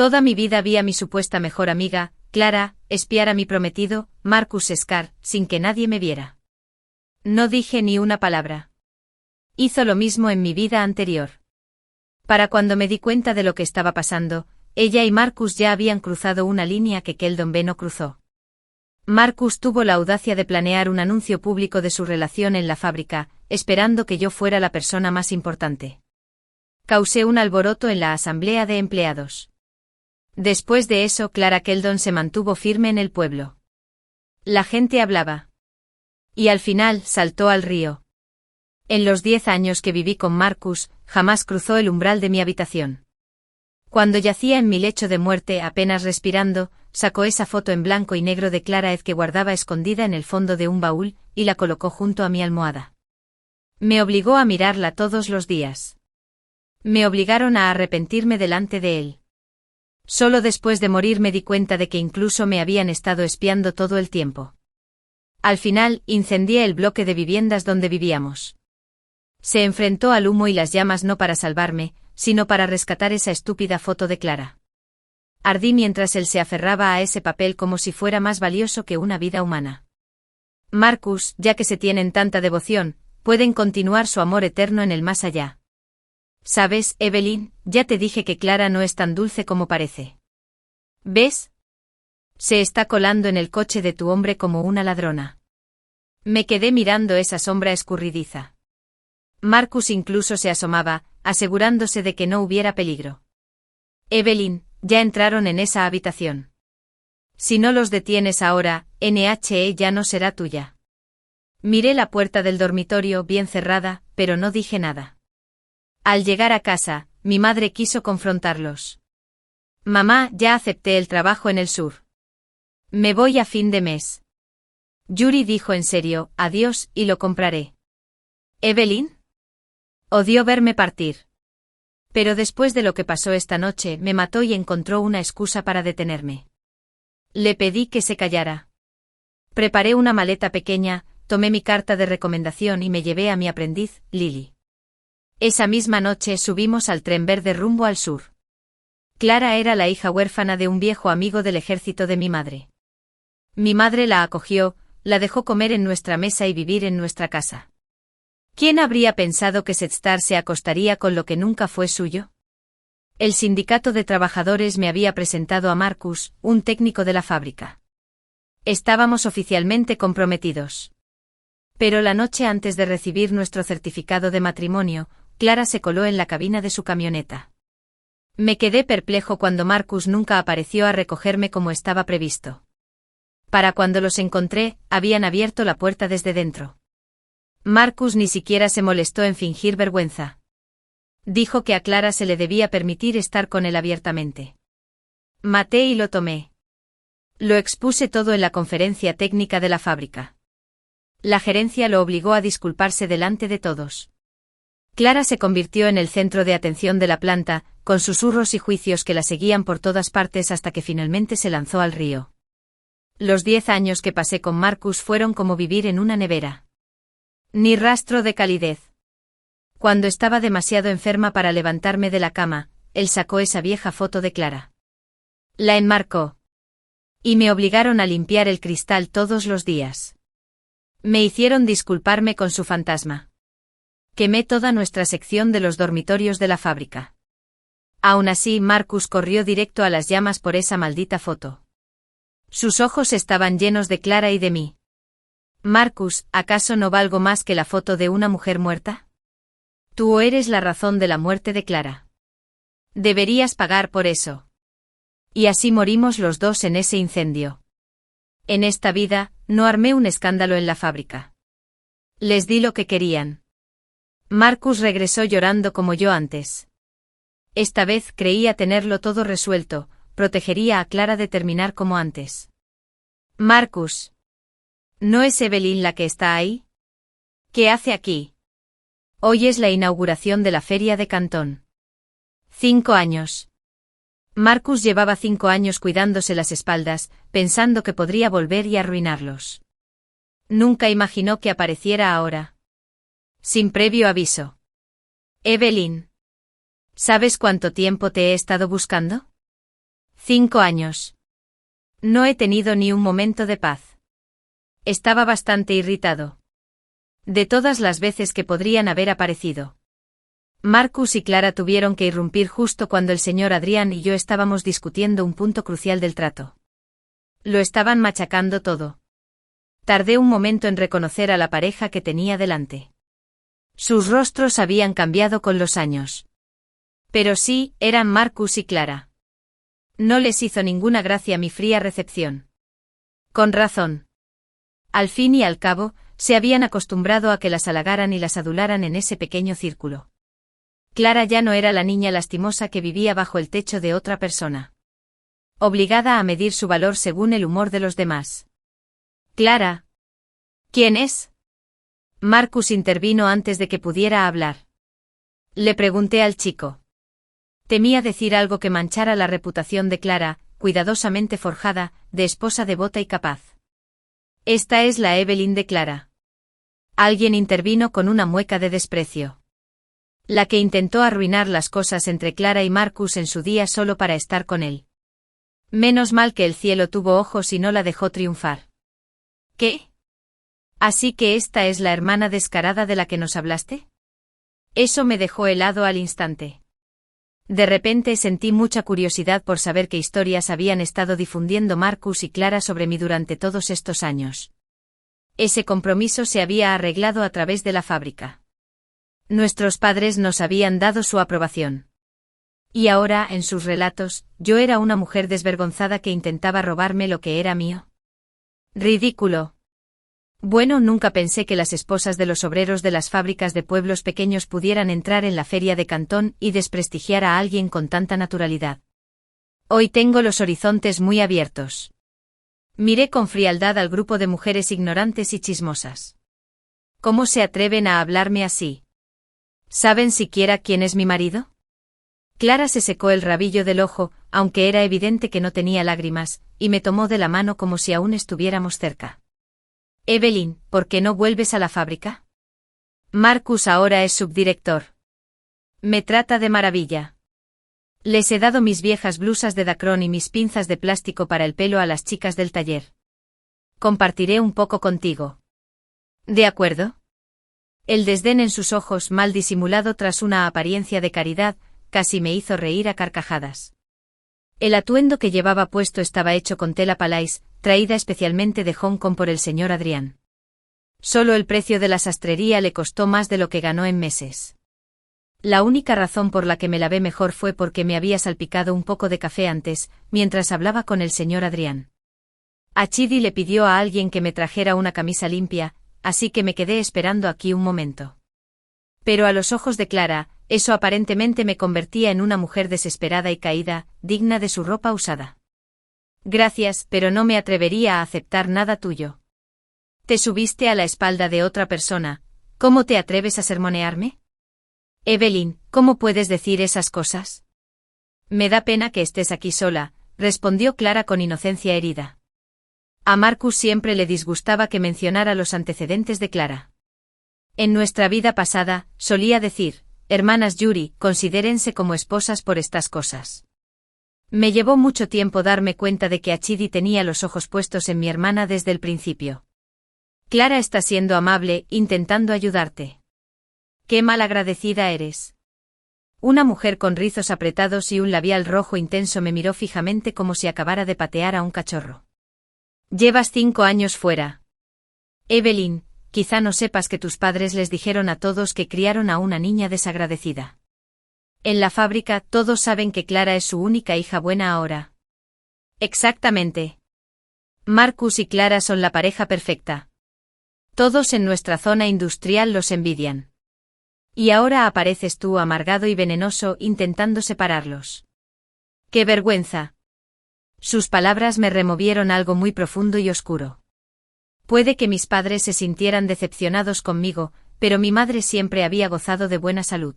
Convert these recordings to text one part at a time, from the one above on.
Toda mi vida vi a mi supuesta mejor amiga, Clara, espiar a mi prometido, Marcus Scar, sin que nadie me viera. No dije ni una palabra. Hizo lo mismo en mi vida anterior. Para cuando me di cuenta de lo que estaba pasando, ella y Marcus ya habían cruzado una línea que Keldon B no cruzó. Marcus tuvo la audacia de planear un anuncio público de su relación en la fábrica, esperando que yo fuera la persona más importante. Causé un alboroto en la asamblea de empleados. Después de eso, Clara Keldon se mantuvo firme en el pueblo. La gente hablaba. Y al final saltó al río. En los 10 años que viví con Marcus, jamás cruzó el umbral de mi habitación. Cuando yacía en mi lecho de muerte apenas respirando, sacó esa foto en blanco y negro de Clara que guardaba escondida en el fondo de un baúl, y la colocó junto a mi almohada. Me obligó a mirarla todos los días. Me obligaron a arrepentirme delante de él. Solo después de morir me di cuenta de que incluso me habían estado espiando todo el tiempo. Al final, incendié el bloque de viviendas donde vivíamos. Se enfrentó al humo y las llamas no para salvarme, sino para rescatar esa estúpida foto de Clara. Ardí mientras él se aferraba a ese papel como si fuera más valioso que una vida humana. Marcus, ya que se tienen tanta devoción, pueden continuar su amor eterno en el más allá. ¿Sabes, Evelyn? Ya te dije que Clara no es tan dulce como parece. ¿Ves? Se está colando en el coche de tu hombre como una ladrona. Me quedé mirando esa sombra escurridiza. Marcus incluso se asomaba, asegurándose de que no hubiera peligro. Evelyn, ya entraron en esa habitación. Si no los detienes ahora, NHE ya no será tuya. Miré la puerta del dormitorio bien cerrada, pero no dije nada. Al llegar a casa, mi madre quiso confrontarlos. Mamá, ya acepté el trabajo en el sur. Me voy a fin de mes. Yuri dijo en serio, adiós, y lo compraré. ¿Evelyn? Odió verme partir. Pero después de lo que pasó esta noche, me mató y encontró una excusa para detenerme. Le pedí que se callara. Preparé una maleta pequeña, tomé mi carta de recomendación y me llevé a mi aprendiz, Lily. Esa misma noche subimos al tren verde rumbo al sur. Clara era la hija huérfana de un viejo amigo del ejército de mi madre. Mi madre la acogió, la dejó comer en nuestra mesa y vivir en nuestra casa. ¿Quién habría pensado que Setstar se acostaría con lo que nunca fue suyo? El sindicato de trabajadores me había presentado a Marcus, un técnico de la fábrica. Estábamos oficialmente comprometidos. Pero la noche antes de recibir nuestro certificado de matrimonio, Clara se coló en la cabina de su camioneta. Me quedé perplejo cuando Marcus nunca apareció a recogerme como estaba previsto. Para cuando los encontré, habían abierto la puerta desde dentro. Marcus ni siquiera se molestó en fingir vergüenza. Dijo que a Clara se le debía permitir estar con él abiertamente. Maté y lo tomé. Lo expuse todo en la conferencia técnica de la fábrica. La gerencia lo obligó a disculparse delante de todos. Clara se convirtió en el centro de atención de la planta, con susurros y juicios que la seguían por todas partes hasta que finalmente se lanzó al río. Los 10 años que pasé con Marcus fueron como vivir en una nevera. Ni rastro de calidez. Cuando estaba demasiado enferma para levantarme de la cama, él sacó esa vieja foto de Clara. La enmarcó. Y me obligaron a limpiar el cristal todos los días. Me hicieron disculparme con su fantasma. Quemé toda nuestra sección de los dormitorios de la fábrica. Aún así, Marcus corrió directo a las llamas por esa maldita foto. Sus ojos estaban llenos de Clara y de mí. Marcus, ¿acaso no valgo más que la foto de una mujer muerta? Tú eres la razón de la muerte de Clara. Deberías pagar por eso. Y así morimos los dos en ese incendio. En esta vida, no armé un escándalo en la fábrica. Les di lo que querían. Marcus regresó llorando como yo antes. Esta vez creía tenerlo todo resuelto, protegería a Clara de terminar como antes. Marcus. ¿No es Evelyn la que está ahí? ¿Qué hace aquí? Hoy es la inauguración de la feria de Cantón. 5 años. Marcus llevaba 5 años cuidándose las espaldas, pensando que podría volver y arruinarlos. Nunca imaginó que apareciera ahora. Sin previo aviso. Evelyn. ¿Sabes cuánto tiempo te he estado buscando? 5 años. No he tenido ni un momento de paz. Estaba bastante irritado. De todas las veces que podrían haber aparecido. Marcus y Clara tuvieron que irrumpir justo cuando el señor Adrián y yo estábamos discutiendo un punto crucial del trato. Lo estaban machacando todo. Tardé un momento en reconocer a la pareja que tenía delante. Sus rostros habían cambiado con los años. Pero sí, eran Marcus y Clara. No les hizo ninguna gracia mi fría recepción. Con razón. Al fin y al cabo, se habían acostumbrado a que las halagaran y las adularan en ese pequeño círculo. Clara ya no era la niña lastimosa que vivía bajo el techo de otra persona. Obligada a medir su valor según el humor de los demás. Clara. ¿Quién es? Marcus intervino antes de que pudiera hablar. Le pregunté al chico. Temía decir algo que manchara la reputación de Clara, cuidadosamente forjada, de esposa devota y capaz. Esta es la Evelyn de Clara. Alguien intervino con una mueca de desprecio. La que intentó arruinar las cosas entre Clara y Marcus en su día solo para estar con él. Menos mal que el cielo tuvo ojos y no la dejó triunfar. ¿Qué? ¿Así que esta es la hermana descarada de la que nos hablaste? Eso me dejó helado al instante. De repente sentí mucha curiosidad por saber qué historias habían estado difundiendo Marcus y Clara sobre mí durante todos estos años. Ese compromiso se había arreglado a través de la fábrica. Nuestros padres nos habían dado su aprobación. Y ahora, en sus relatos, yo era una mujer desvergonzada que intentaba robarme lo que era mío. Ridículo. Bueno, nunca pensé que las esposas de los obreros de las fábricas de pueblos pequeños pudieran entrar en la feria de Cantón y desprestigiar a alguien con tanta naturalidad. Hoy tengo los horizontes muy abiertos. Miré con frialdad al grupo de mujeres ignorantes y chismosas. ¿Cómo se atreven a hablarme así? ¿Saben siquiera quién es mi marido? Clara se secó el rabillo del ojo, aunque era evidente que no tenía lágrimas, y me tomó de la mano como si aún estuviéramos cerca. Evelyn, ¿por qué no vuelves a la fábrica? Marcus ahora es subdirector. Me trata de maravilla. Les he dado mis viejas blusas de dacrón y mis pinzas de plástico para el pelo a las chicas del taller. Compartiré un poco contigo. ¿De acuerdo? El desdén en sus ojos, mal disimulado tras una apariencia de caridad, casi me hizo reír a carcajadas. El atuendo que llevaba puesto estaba hecho con tela palais, traída especialmente de Hong Kong por el señor Adrián. Solo el precio de la sastrería le costó más de lo que ganó en meses. La única razón por la que me lavé mejor fue porque me había salpicado un poco de café antes, mientras hablaba con el señor Adrián. A Chidi le pidió a alguien que me trajera una camisa limpia, así que me quedé esperando aquí un momento. Pero a los ojos de Clara, eso aparentemente me convertía en una mujer desesperada y caída, digna de su ropa usada. Gracias, pero no me atrevería a aceptar nada tuyo. Te subiste a la espalda de otra persona, ¿cómo te atreves a sermonearme? Evelyn, ¿cómo puedes decir esas cosas? Me da pena que estés aquí sola, respondió Clara con inocencia herida. A Marcus siempre le disgustaba que mencionara los antecedentes de Clara. En nuestra vida pasada, solía decir, hermanas Yuri, considérense como esposas por estas cosas. Me llevó mucho tiempo darme cuenta de que Achidi tenía los ojos puestos en mi hermana desde el principio. Clara está siendo amable, intentando ayudarte. Qué malagradecida eres. Una mujer con rizos apretados y un labial rojo intenso me miró fijamente como si acabara de patear a un cachorro. Llevas 5 años fuera. Evelyn, quizá no sepas que tus padres les dijeron a todos que criaron a una niña desagradecida. En la fábrica todos saben que Clara es su única hija buena ahora. Exactamente. Marcus y Clara son la pareja perfecta. Todos en nuestra zona industrial los envidian. Y ahora apareces tú amargado y venenoso intentando separarlos. ¡Qué vergüenza! Sus palabras me removieron algo muy profundo y oscuro. Puede que mis padres se sintieran decepcionados conmigo, pero mi madre siempre había gozado de buena salud.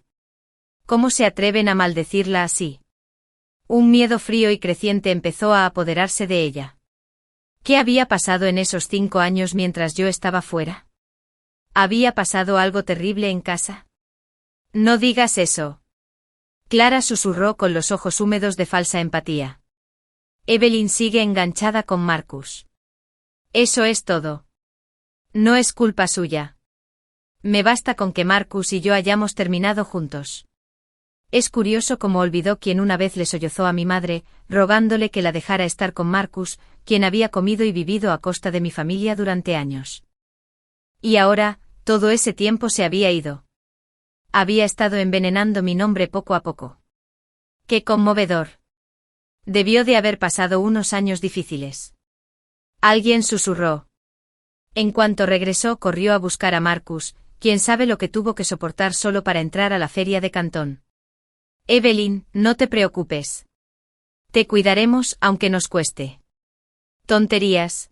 ¿Cómo se atreven a maldecirla así? Un miedo frío y creciente empezó a apoderarse de ella. ¿Qué había pasado en esos 5 años mientras yo estaba fuera? ¿Había pasado algo terrible en casa? No digas eso. Clara susurró con los ojos húmedos de falsa empatía. Evelyn sigue enganchada con Marcus. Eso es todo. No es culpa suya. Me basta con que Marcus y yo hayamos terminado juntos. Es curioso cómo olvidó quien una vez le sollozó a mi madre, rogándole que la dejara estar con Marcus, quien había comido y vivido a costa de mi familia durante años. Y ahora, todo ese tiempo se había ido. Había estado envenenando mi nombre poco a poco. ¡Qué conmovedor! Debió de haber pasado unos años difíciles. Alguien susurró. En cuanto regresó, corrió a buscar a Marcus, quien sabe lo que tuvo que soportar solo para entrar a la feria de Cantón. Evelyn, no te preocupes. Te cuidaremos aunque nos cueste. Tonterías.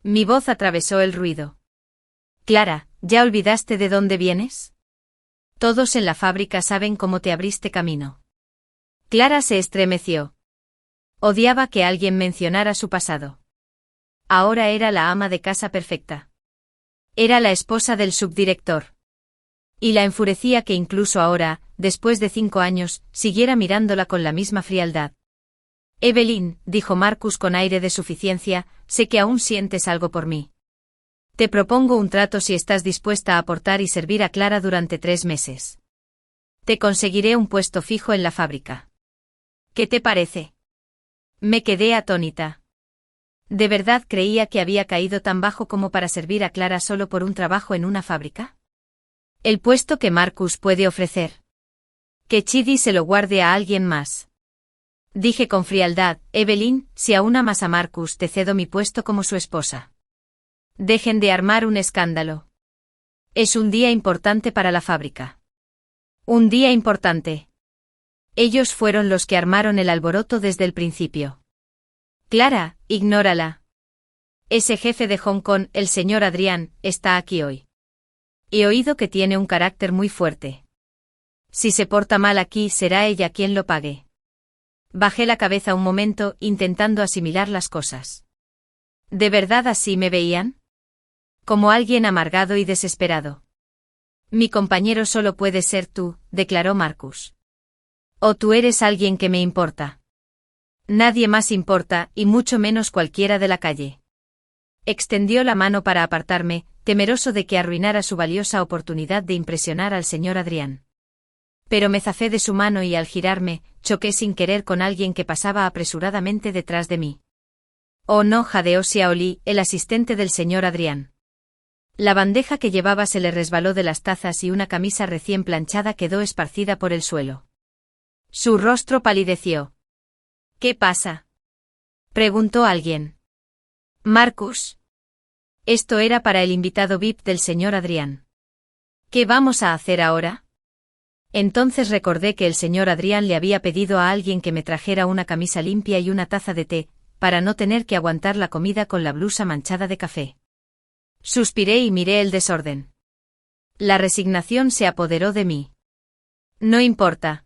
Mi voz atravesó el ruido. Clara, ¿ya olvidaste de dónde vienes? Todos en la fábrica saben cómo te abriste camino. Clara se estremeció. Odiaba que alguien mencionara su pasado. Ahora era la ama de casa perfecta. Era la esposa del subdirector. Y la enfurecía que incluso ahora, después de 5 años, siguiera mirándola con la misma frialdad. Evelyn, dijo Marcus con aire de suficiencia, sé que aún sientes algo por mí. Te propongo un trato si estás dispuesta a aportar y servir a Clara durante 3 meses. Te conseguiré un puesto fijo en la fábrica. ¿Qué te parece? Me quedé atónita. ¿De verdad creía que había caído tan bajo como para servir a Clara solo por un trabajo en una fábrica? El puesto que Marcus puede ofrecer. Que Chidi se lo guarde a alguien más. Dije con frialdad, Evelyn, si aún amas a Marcus te cedo mi puesto como su esposa. Dejen de armar un escándalo. Es un día importante para la fábrica. Un día importante. Ellos fueron los que armaron el alboroto desde el principio. Clara, ignórala. Ese jefe de Hong Kong, el señor Adrián, está aquí hoy. He oído que tiene un carácter muy fuerte. Si se porta mal aquí, será ella quien lo pague. Bajé la cabeza un momento, intentando asimilar las cosas. ¿De verdad así me veían? Como alguien amargado y desesperado. Mi compañero solo puede ser tú, declaró Marcus. O tú eres alguien que me importa. Nadie más importa, y mucho menos cualquiera de la calle. Extendió la mano para apartarme, temeroso de que arruinara su valiosa oportunidad de impresionar al señor Adrián. Pero me zafé de su mano y al girarme, choqué sin querer con alguien que pasaba apresuradamente detrás de mí. Oh no, jadeó Xiaoli, el asistente del señor Adrián. La bandeja que llevaba se le resbaló de las tazas y una camisa recién planchada quedó esparcida por el suelo. Su rostro palideció. ¿Qué pasa? Preguntó alguien. Marcus. Esto era para el invitado VIP del señor Adrián. ¿Qué vamos a hacer ahora? Entonces recordé que el señor Adrián le había pedido a alguien que me trajera una camisa limpia y una taza de té, para no tener que aguantar la comida con la blusa manchada de café. Suspiré y miré el desorden. La resignación se apoderó de mí. No importa.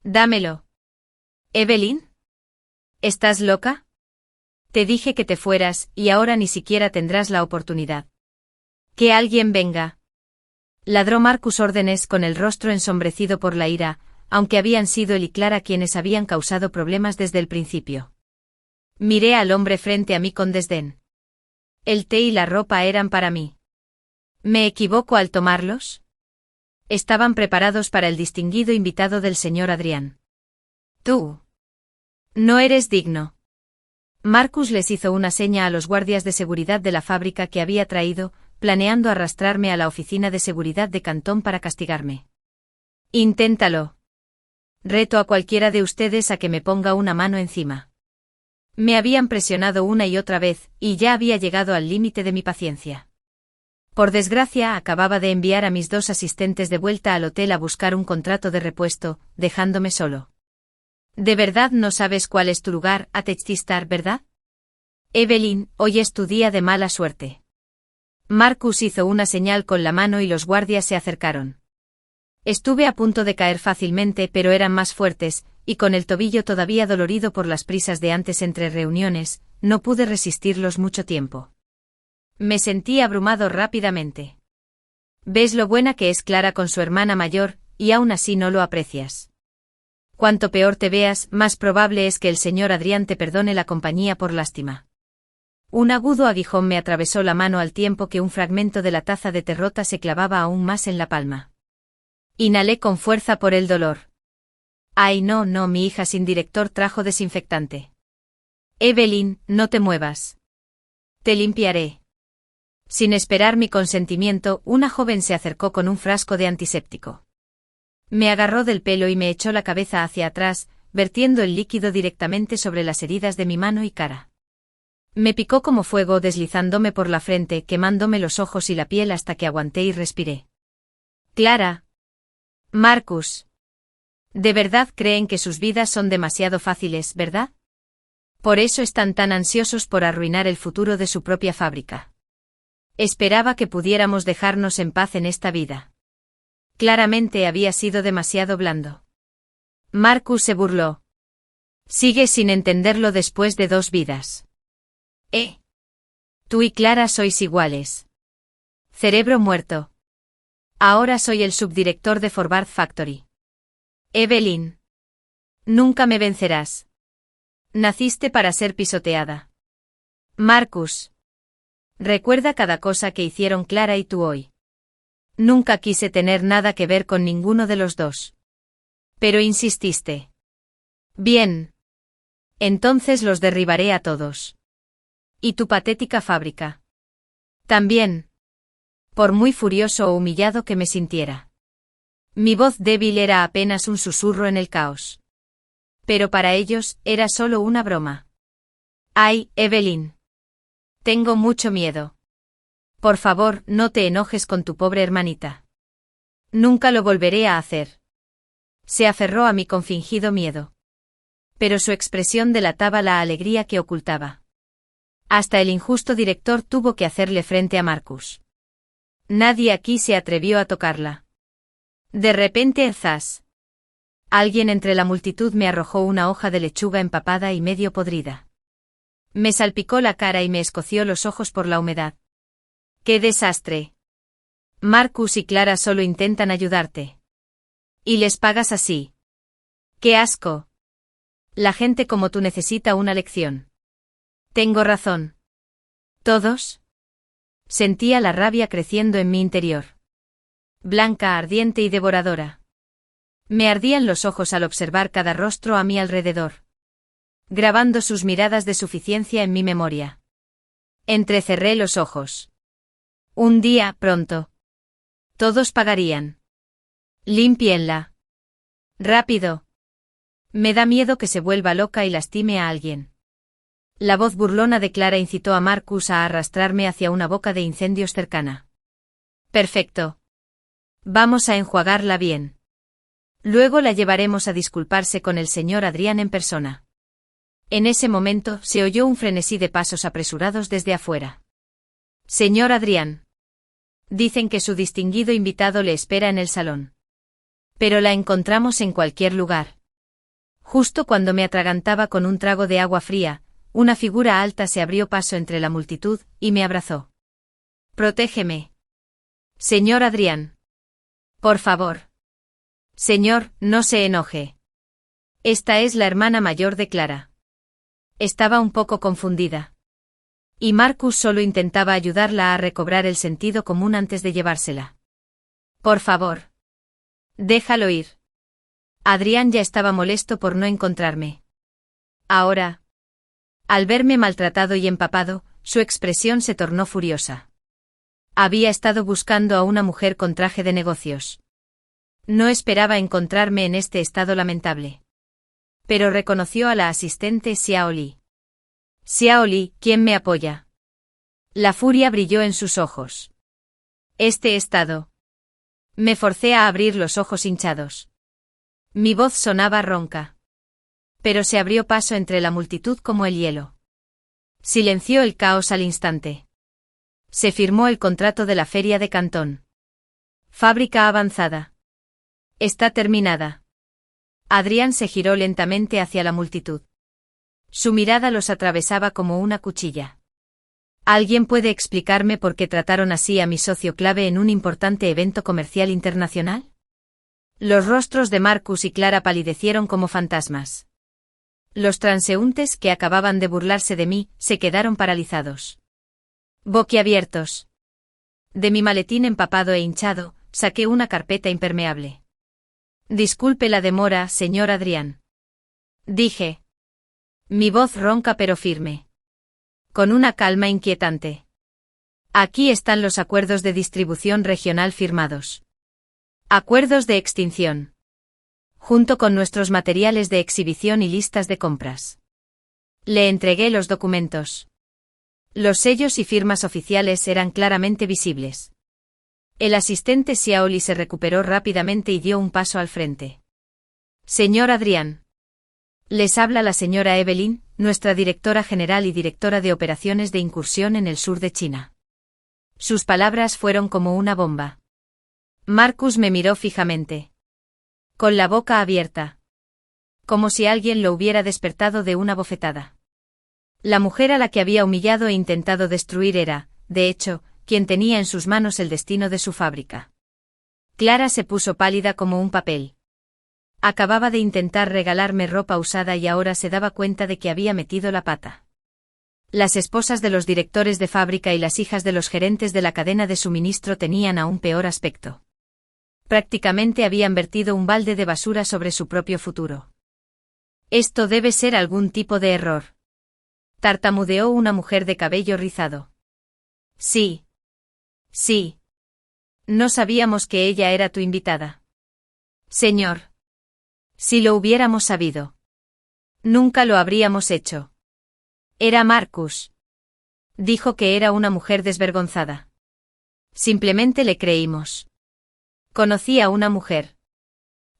Dámelo. ¿Evelyn? ¿Estás loca? Te dije que te fueras, y ahora ni siquiera tendrás la oportunidad. Que alguien venga. Ladró Marcus órdenes con el rostro ensombrecido por la ira, aunque habían sido él y Clara quienes habían causado problemas desde el principio. Miré al hombre frente a mí con desdén. El té y la ropa eran para mí. ¿Me equivoco al tomarlos? Estaban preparados para el distinguido invitado del señor Adrián. Tú. No eres digno. Marcus les hizo una seña a los guardias de seguridad de la fábrica que había traído, planeando arrastrarme a la oficina de seguridad de Cantón para castigarme. Inténtalo. Reto a cualquiera de ustedes a que me ponga una mano encima. Me habían presionado una y otra vez, y ya había llegado al límite de mi paciencia. Por desgracia, acababa de enviar a mis 2 asistentes de vuelta al hotel a buscar un contrato de repuesto, dejándome solo. ¿De verdad no sabes cuál es tu lugar, Atechistar, verdad? Evelyn, hoy es tu día de mala suerte. Marcus hizo una señal con la mano y los guardias se acercaron. Estuve a punto de caer fácilmente, pero eran más fuertes, y con el tobillo todavía dolorido por las prisas de antes entre reuniones, no pude resistirlos mucho tiempo. Me sentí abrumado rápidamente. ¿Ves lo buena que es Clara con su hermana mayor, y aún así no lo aprecias? Cuanto peor te veas, más probable es que el señor Adrián te perdone la compañía por lástima. Un agudo aguijón me atravesó la mano al tiempo que un fragmento de la taza de terrota se clavaba aún más en la palma. Inhalé con fuerza por el dolor. Ay, no, mi hija sin director trajo desinfectante. Evelyn, no te muevas. Te limpiaré. Sin esperar mi consentimiento, una joven se acercó con un frasco de antiséptico. Me agarró del pelo y me echó la cabeza hacia atrás, vertiendo el líquido directamente sobre las heridas de mi mano y cara. Me picó como fuego deslizándome por la frente, quemándome los ojos y la piel hasta que aguanté y respiré. Clara. Marcus. De verdad creen que sus vidas son demasiado fáciles, ¿verdad? Por eso están tan ansiosos por arruinar el futuro de su propia fábrica. Esperaba que pudiéramos dejarnos en paz en esta vida. Claramente había sido demasiado blando. Marcus se burló. Sigues sin entenderlo después de 2 vidas. Tú y Clara sois iguales. Cerebro muerto. Ahora soy el subdirector de Forward Factory. Evelyn. Nunca me vencerás. Naciste para ser pisoteada. Marcus. Recuerda cada cosa que hicieron Clara y tú hoy. Nunca quise tener nada que ver con ninguno de los dos. Pero insististe. Bien. Entonces los derribaré a todos. Y tu patética fábrica. También. Por muy furioso o humillado que me sintiera. Mi voz débil era apenas un susurro en el caos. Pero para ellos, era solo una broma. Ay, Evelyn. Tengo mucho miedo. Por favor, no te enojes con tu pobre hermanita. Nunca lo volveré a hacer. Se aferró a mí con fingido miedo. Pero su expresión delataba la alegría que ocultaba. Hasta el injusto director tuvo que hacerle frente a Marcus. Nadie aquí se atrevió a tocarla. De repente, zas. Alguien entre la multitud me arrojó una hoja de lechuga empapada y medio podrida. Me salpicó la cara y me escoció los ojos por la humedad. ¡Qué desastre! Marcus y Clara solo intentan ayudarte. Y les pagas así. ¡Qué asco! La gente como tú necesita una lección. Tengo razón. ¿Todos? Sentía la rabia creciendo en mi interior. Blanca, ardiente y devoradora. Me ardían los ojos al observar cada rostro a mi alrededor. Grabando sus miradas de suficiencia en mi memoria. Entrecerré los ojos. Un día, pronto. Todos pagarían. Límpienla. Rápido. Me da miedo que se vuelva loca y lastime a alguien. La voz burlona de Clara incitó a Marcus a arrastrarme hacia una boca de incendios cercana. Perfecto. Vamos a enjuagarla bien. Luego la llevaremos a disculparse con el señor Adrián en persona. En ese momento se oyó un frenesí de pasos apresurados desde afuera. Señor Adrián. Dicen que su distinguido invitado le espera en el salón. Pero la encontramos en cualquier lugar. Justo cuando me atragantaba con un trago de agua fría, una figura alta se abrió paso entre la multitud y me abrazó. Protégeme. Señor Adrián. Por favor. Señor, no se enoje. Esta es la hermana mayor de Clara. Estaba un poco confundida. Y Marcus solo intentaba ayudarla a recobrar el sentido común antes de llevársela. Por favor. Déjalo ir. Adrián ya estaba molesto por no encontrarme. Ahora. Al verme maltratado y empapado, su expresión se tornó furiosa. Había estado buscando a una mujer con traje de negocios. No esperaba encontrarme en este estado lamentable. Pero reconoció a la asistente Xiao Li. Xiao Li, ¿quién me apoya? La furia brilló en sus ojos. Este estado. Me forcé a abrir los ojos hinchados. Mi voz sonaba ronca. Pero se abrió paso entre la multitud como el hielo. Silenció el caos al instante. Se firmó el contrato de la feria de Cantón. Fábrica avanzada. Está terminada. Adrián se giró lentamente hacia la multitud. Su mirada los atravesaba como una cuchilla. ¿Alguien puede explicarme por qué trataron así a mi socio clave en un importante evento comercial internacional? Los rostros de Marcus y Clara palidecieron como fantasmas. Los transeúntes que acababan de burlarse de mí se quedaron paralizados. Boquiabiertos. De mi maletín empapado e hinchado, saqué una carpeta impermeable. Disculpe la demora, señor Adrián. Dije. Mi voz ronca pero firme. Con una calma inquietante. Aquí están los acuerdos de distribución regional firmados. Acuerdos de extinción. Junto con nuestros materiales de exhibición y listas de compras. Le entregué los documentos. Los sellos y firmas oficiales eran claramente visibles. El asistente Xiaoli se recuperó rápidamente y dio un paso al frente. Señor Adrián. Les habla la señora Evelyn, nuestra directora general y directora de operaciones de incursión en el sur de China. Sus palabras fueron como una bomba. Marcus me miró fijamente. Con la boca abierta. Como si alguien lo hubiera despertado de una bofetada. La mujer a la que había humillado e intentado destruir era, de hecho, quien tenía en sus manos el destino de su fábrica. Clara se puso pálida como un papel. Acababa de intentar regalarme ropa usada y ahora se daba cuenta de que había metido la pata. Las esposas de los directores de fábrica y las hijas de los gerentes de la cadena de suministro tenían aún peor aspecto. Prácticamente habían vertido un balde de basura sobre su propio futuro. Esto debe ser algún tipo de error. Tartamudeó una mujer de cabello rizado. Sí. Sí. No sabíamos que ella era tu invitada. Señor. Si lo hubiéramos sabido. Nunca lo habríamos hecho. Era Marcus. Dijo que era una mujer desvergonzada. Simplemente le creímos. Conocí a una mujer.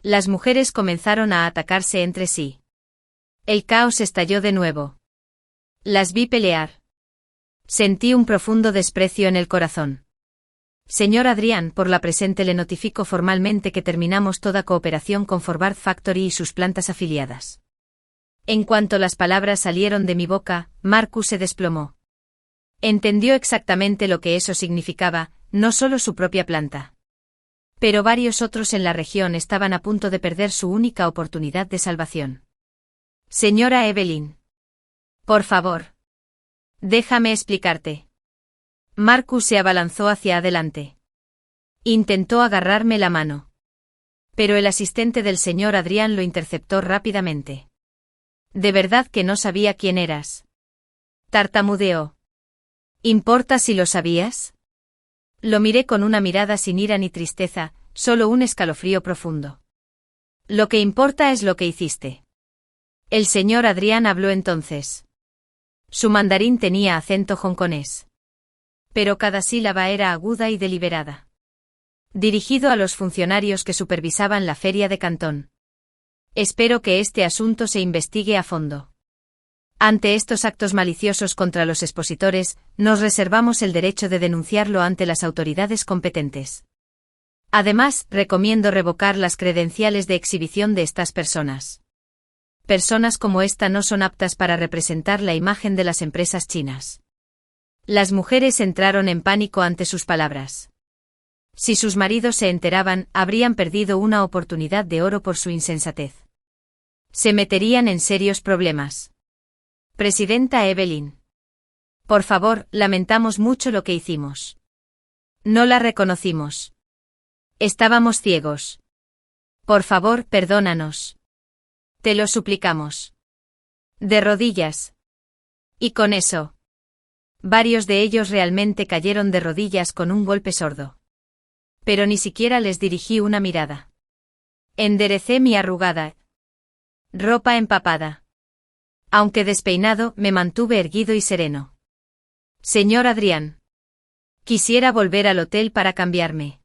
Las mujeres comenzaron a atacarse entre sí. El caos estalló de nuevo. Las vi pelear. Sentí un profundo desprecio en el corazón. Señor Adrián, por la presente le notifico formalmente que terminamos toda cooperación con Forward Factory y sus plantas afiliadas. En cuanto las palabras salieron de mi boca, Marcus se desplomó. Entendió exactamente lo que eso significaba, no solo su propia planta. Pero varios otros en la región estaban a punto de perder su única oportunidad de salvación. Señora Evelyn. Por favor. Déjame explicarte. Marcus se abalanzó hacia adelante. Intentó agarrarme la mano. Pero el asistente del señor Adrián lo interceptó rápidamente. ¿De verdad que no sabía quién eras? Tartamudeó. ¿Importa si lo sabías? Lo miré con una mirada sin ira ni tristeza, solo un escalofrío profundo. Lo que importa es lo que hiciste. El señor Adrián habló entonces. Su mandarín tenía acento hongkonés. Pero cada sílaba era aguda y deliberada. Dirigido a los funcionarios que supervisaban la feria de Cantón. Espero que este asunto se investigue a fondo. Ante estos actos maliciosos contra los expositores, nos reservamos el derecho de denunciarlo ante las autoridades competentes. Además, recomiendo revocar las credenciales de exhibición de estas personas. Personas como esta no son aptas para representar la imagen de las empresas chinas. Las mujeres entraron en pánico ante sus palabras. Si sus maridos se enteraban, habrían perdido una oportunidad de oro por su insensatez. Se meterían en serios problemas. Presidenta Evelyn. Por favor, lamentamos mucho lo que hicimos. No la reconocimos. Estábamos ciegos. Por favor, perdónanos. Te lo suplicamos. De rodillas. Y con eso. Varios de ellos realmente cayeron de rodillas con un golpe sordo. Pero ni siquiera les dirigí una mirada. Enderecé mi arrugada ropa empapada. Aunque despeinado, me mantuve erguido y sereno. Señor Adrián. Quisiera volver al hotel para cambiarme.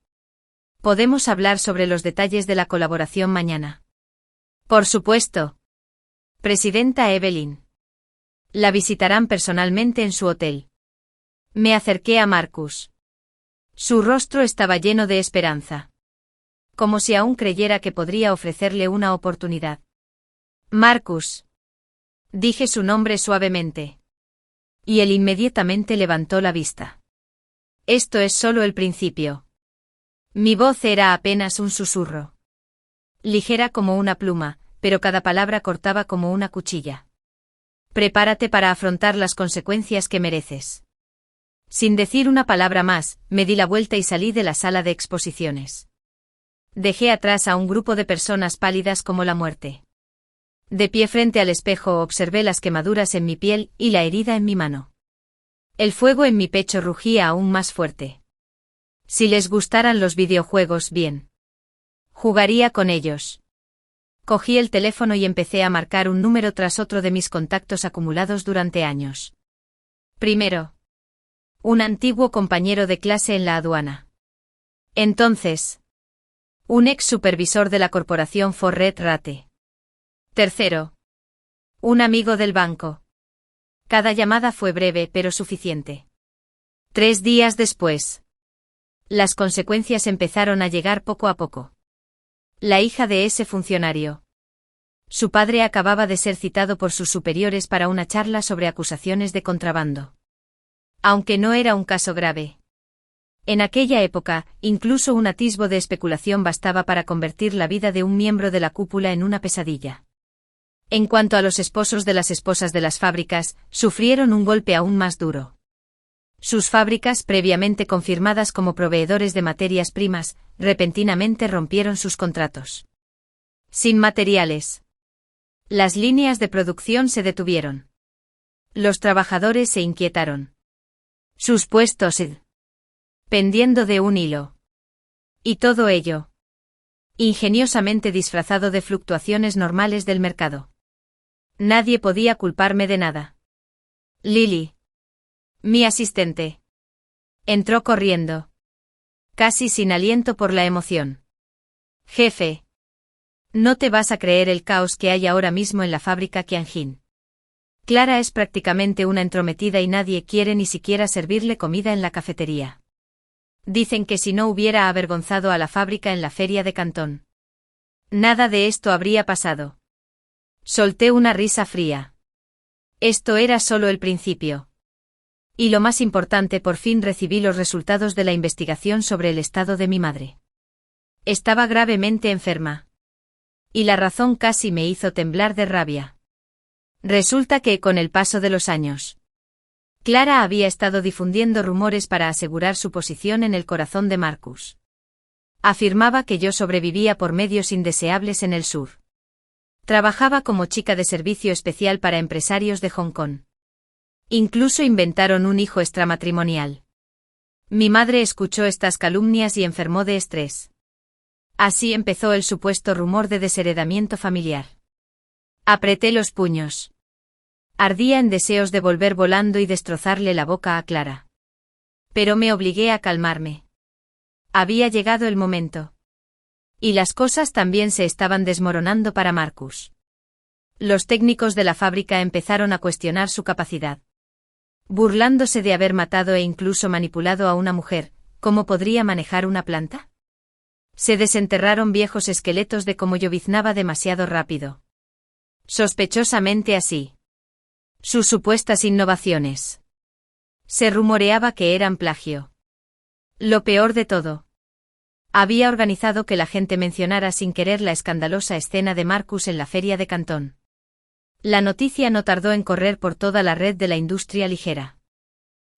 Podemos hablar sobre los detalles de la colaboración mañana. Por supuesto. Presidenta Evelyn. La visitarán personalmente en su hotel. Me acerqué a Marcus. Su rostro estaba lleno de esperanza. Como si aún creyera que podría ofrecerle una oportunidad. Marcus. Dije su nombre suavemente. Y él inmediatamente levantó la vista. Esto es solo el principio. Mi voz era apenas un susurro. Ligera como una pluma, pero cada palabra cortaba como una cuchilla. Prepárate para afrontar las consecuencias que mereces. Sin decir una palabra más, me di la vuelta y salí de la sala de exposiciones. Dejé atrás a un grupo de personas pálidas como la muerte. De pie frente al espejo observé las quemaduras en mi piel y la herida en mi mano. El fuego en mi pecho rugía aún más fuerte. Si les gustaran los videojuegos, bien. Jugaría con ellos. Cogí el teléfono y empecé a marcar un número tras otro de mis contactos acumulados durante años. Primero. Un antiguo compañero de clase en la aduana. Entonces. Un ex supervisor de la corporación Forret Rate. Tercero. Un amigo del banco. Cada llamada fue breve pero suficiente. 3 días después. Las consecuencias empezaron a llegar poco a poco. La hija de ese funcionario. Su padre acababa de ser citado por sus superiores para una charla sobre acusaciones de contrabando. Aunque no era un caso grave. En aquella época, incluso un atisbo de especulación bastaba para convertir la vida de un miembro de la cúpula en una pesadilla. En cuanto a los esposos de las esposas de las fábricas, sufrieron un golpe aún más duro. Sus fábricas, previamente confirmadas como proveedores de materias primas, repentinamente rompieron sus contratos. Sin materiales. Las líneas de producción se detuvieron. Los trabajadores se inquietaron. Sus puestos pendiendo de un hilo. Y todo ello. Ingeniosamente disfrazado de fluctuaciones normales del mercado. Nadie podía culparme de nada. Lily. Mi asistente. Entró corriendo. Casi sin aliento por la emoción. Jefe. No te vas a creer el caos que hay ahora mismo en la fábrica Qianjin. Clara es prácticamente una entrometida y nadie quiere ni siquiera servirle comida en la cafetería. Dicen que si no hubiera avergonzado a la fábrica en la feria de Cantón. Nada de esto habría pasado. Solté una risa fría. Esto era solo el principio. Y lo más importante, por fin recibí los resultados de la investigación sobre el estado de mi madre. Estaba gravemente enferma. Y la razón casi me hizo temblar de rabia. Resulta que, con el paso de los años, Clara había estado difundiendo rumores para asegurar su posición en el corazón de Marcus. Afirmaba que yo sobrevivía por medios indeseables en el sur. Trabajaba como chica de servicio especial para empresarios de Hong Kong. Incluso inventaron un hijo extramatrimonial. Mi madre escuchó estas calumnias y enfermó de estrés. Así empezó el supuesto rumor de desheredamiento familiar. Apreté los puños. Ardía en deseos de volver volando y destrozarle la boca a Clara. Pero me obligué a calmarme. Había llegado el momento. Y las cosas también se estaban desmoronando para Marcus. Los técnicos de la fábrica empezaron a cuestionar su capacidad. Burlándose de haber matado e incluso manipulado a una mujer, ¿cómo podría manejar una planta? Se desenterraron viejos esqueletos de cómo lloviznaba demasiado rápido. Sospechosamente así. Sus supuestas innovaciones. Se rumoreaba que eran plagio. Lo peor de todo. Había organizado que la gente mencionara sin querer la escandalosa escena de Marcus en la feria de Cantón. La noticia no tardó en correr por toda la red de la industria ligera.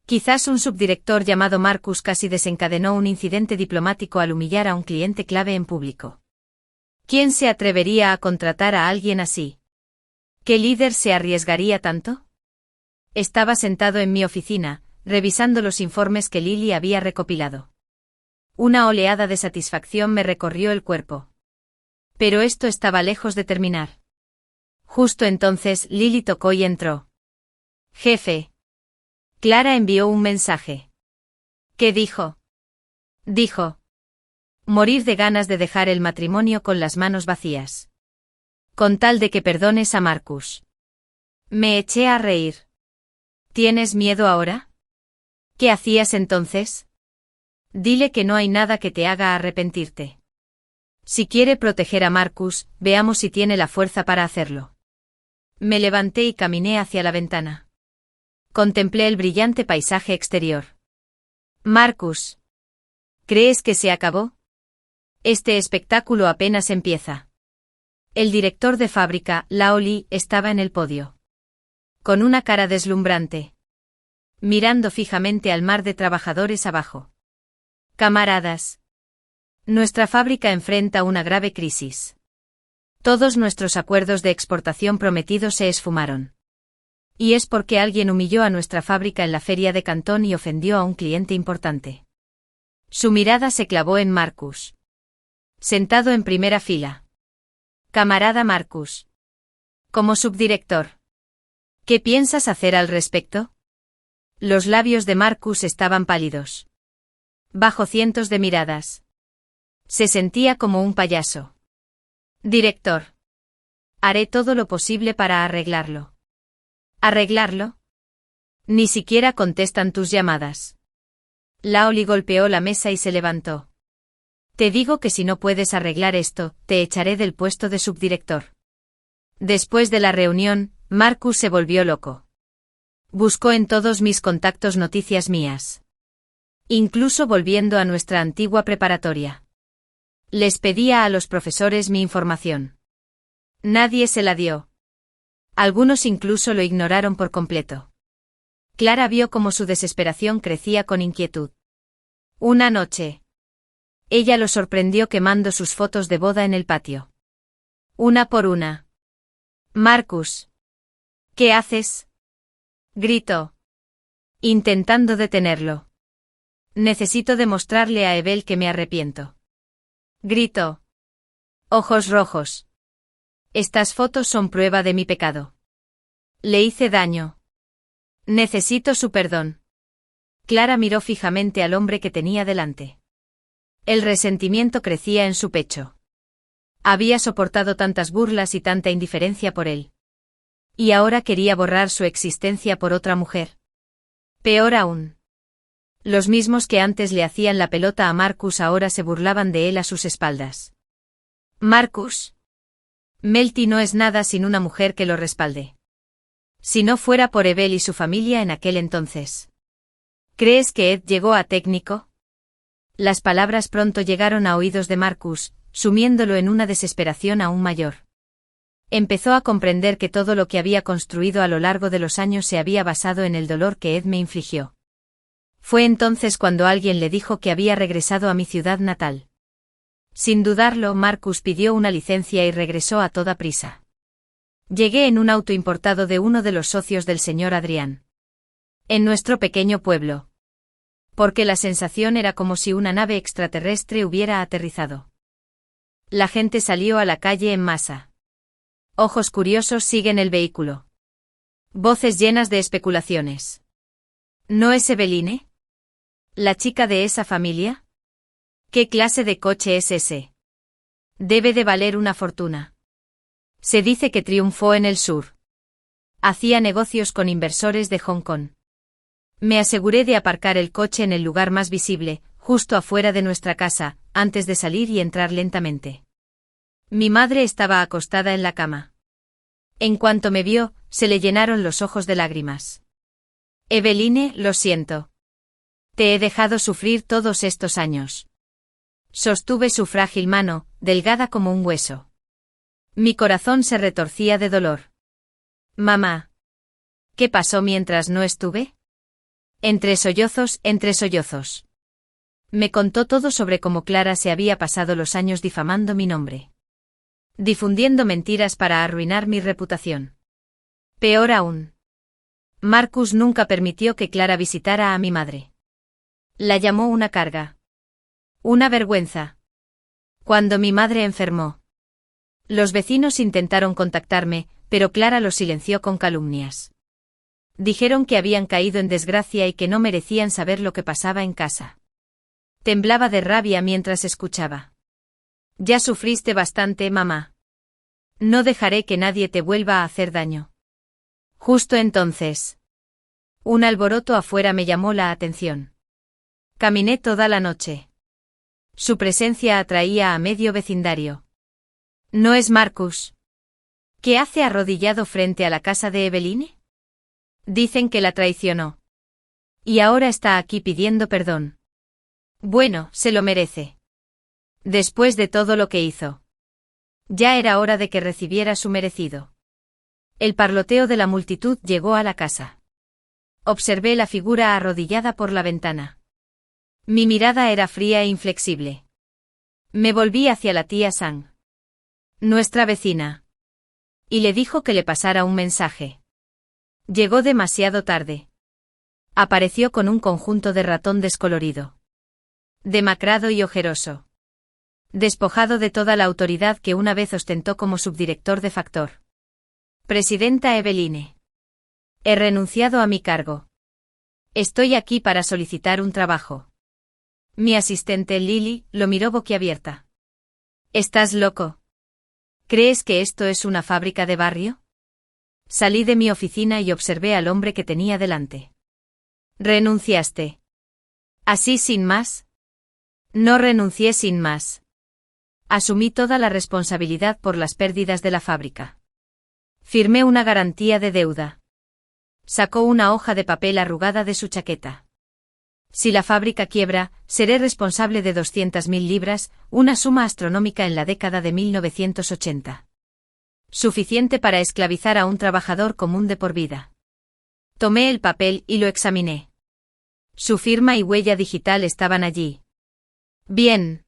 Quizás un subdirector llamado Marcus casi desencadenó un incidente diplomático al humillar a un cliente clave en público. ¿Quién se atrevería a contratar a alguien así? ¿Qué líder se arriesgaría tanto? Estaba sentado en mi oficina, revisando los informes que Lily había recopilado. Una oleada de satisfacción me recorrió el cuerpo. Pero esto estaba lejos de terminar. Justo entonces Lily tocó y entró. Jefe. Clara envió un mensaje. ¿Qué dijo? Dijo. Morir de ganas de dejar el matrimonio con las manos vacías. Con tal de que perdones a Marcus. Me eché a reír. ¿Tienes miedo ahora? ¿Qué hacías entonces? Dile que no hay nada que te haga arrepentirte. Si quiere proteger a Marcus, veamos si tiene la fuerza para hacerlo. Me levanté y caminé hacia la ventana. Contemplé el brillante paisaje exterior. Marcus. ¿Crees que se acabó? Este espectáculo apenas empieza. El director de fábrica, Lao Li, estaba en el podio. Con una cara deslumbrante. Mirando fijamente al mar de trabajadores abajo. Camaradas. Nuestra fábrica enfrenta una grave crisis. Todos nuestros acuerdos de exportación prometidos se esfumaron. Y es porque alguien humilló a nuestra fábrica en la feria de Cantón y ofendió a un cliente importante. Su mirada se clavó en Marcus. Sentado en primera fila. Camarada Marcus. Como subdirector. ¿Qué piensas hacer al respecto? Los labios de Marcus estaban pálidos. Bajo cientos de miradas. Se sentía como un payaso. Director. Haré todo lo posible para arreglarlo. ¿Arreglarlo? Ni siquiera contestan tus llamadas. Lao Li golpeó la mesa y se levantó. Te digo que si no puedes arreglar esto, te echaré del puesto de subdirector. Después de la reunión, Marcus se volvió loco. Buscó en todos mis contactos noticias mías. Incluso volviendo a nuestra antigua preparatoria. Les pedía a los profesores mi información. Nadie se la dio. Algunos incluso lo ignoraron por completo. Clara vio cómo su desesperación crecía con inquietud. Una noche. Ella lo sorprendió quemando sus fotos de boda en el patio. Una por una. Marcus. ¿Qué haces? Gritó. Intentando detenerlo. Necesito demostrarle a Evel que me arrepiento. Gritó. Ojos rojos. Estas fotos son prueba de mi pecado. Le hice daño. Necesito su perdón. Clara miró fijamente al hombre que tenía delante. El resentimiento crecía en su pecho. Había soportado tantas burlas y tanta indiferencia por él. Y ahora quería borrar su existencia por otra mujer. Peor aún. Los mismos que antes le hacían la pelota a Marcus ahora se burlaban de él a sus espaldas. Marcus. Melty no es nada sin una mujer que lo respalde. Si no fuera por Evel y su familia en aquel entonces. ¿Crees que Ed llegó a técnico? Las palabras pronto llegaron a oídos de Marcus, sumiéndolo en una desesperación aún mayor. Empezó a comprender que todo lo que había construido a lo largo de los años se había basado en el dolor que Ed me infligió. Fue entonces cuando alguien le dijo que había regresado a mi ciudad natal. Sin dudarlo, Marcus pidió una licencia y regresó a toda prisa. Llegué en un auto importado de uno de los socios del señor Adrián. En nuestro pequeño pueblo. Porque la sensación era como si una nave extraterrestre hubiera aterrizado. La gente salió a la calle en masa. Ojos curiosos siguen el vehículo. Voces llenas de especulaciones. ¿No es Eveline? ¿La chica de esa familia? ¿Qué clase de coche es ese? Debe de valer una fortuna. Se dice que triunfó en el sur. Hacía negocios con inversores de Hong Kong. Me aseguré de aparcar el coche en el lugar más visible, justo afuera de nuestra casa, antes de salir y entrar lentamente. Mi madre estaba acostada en la cama. En cuanto me vio, se le llenaron los ojos de lágrimas. Eveline, lo siento. Te he dejado sufrir todos estos años. Sostuve su frágil mano, delgada como un hueso. Mi corazón se retorcía de dolor. Mamá. ¿Qué pasó mientras no estuve? Entre sollozos. Me contó todo sobre cómo Clara se había pasado los años difamando mi nombre. Difundiendo mentiras para arruinar mi reputación. Peor aún. Marcus nunca permitió que Clara visitara a mi madre. La llamó una carga. Una vergüenza. Cuando mi madre enfermó. Los vecinos intentaron contactarme, pero Clara los silenció con calumnias. Dijeron que habían caído en desgracia y que no merecían saber lo que pasaba en casa. Temblaba de rabia mientras escuchaba. Ya sufriste bastante, mamá. No dejaré que nadie te vuelva a hacer daño. Justo entonces. Un alboroto afuera me llamó la atención. Caminé toda la noche. Su presencia atraía a medio vecindario. ¿No es Marcus? ¿Qué hace arrodillado frente a la casa de Eveline? Dicen que la traicionó. Y ahora está aquí pidiendo perdón. Bueno, se lo merece. Después de todo lo que hizo. Ya era hora de que recibiera su merecido. El parloteo de la multitud llegó a la casa. Observé la figura arrodillada por la ventana. Mi mirada era fría e inflexible. Me volví hacia la tía Sang, nuestra vecina, y le dijo que le pasara un mensaje. Llegó demasiado tarde. Apareció con un conjunto de ratón descolorido, demacrado y ojeroso, despojado de toda la autoridad que una vez ostentó como subdirector de Factor. Presidenta Eveline. He renunciado a mi cargo. Estoy aquí para solicitar un trabajo. Mi asistente Lily lo miró boquiabierta. ¿Estás loco? ¿Crees que esto es una fábrica de barrio? Salí de mi oficina y observé al hombre que tenía delante. ¿Renunciaste? ¿Así sin más? No renuncié sin más. Asumí toda la responsabilidad por las pérdidas de la fábrica. Firmé una garantía de deuda. Sacó una hoja de papel arrugada de su chaqueta. Si la fábrica quiebra, seré responsable de 200.000 libras, una suma astronómica en la década de 1980. Suficiente para esclavizar a un trabajador común de por vida. Tomé el papel y lo examiné. Su firma y huella digital estaban allí. Bien.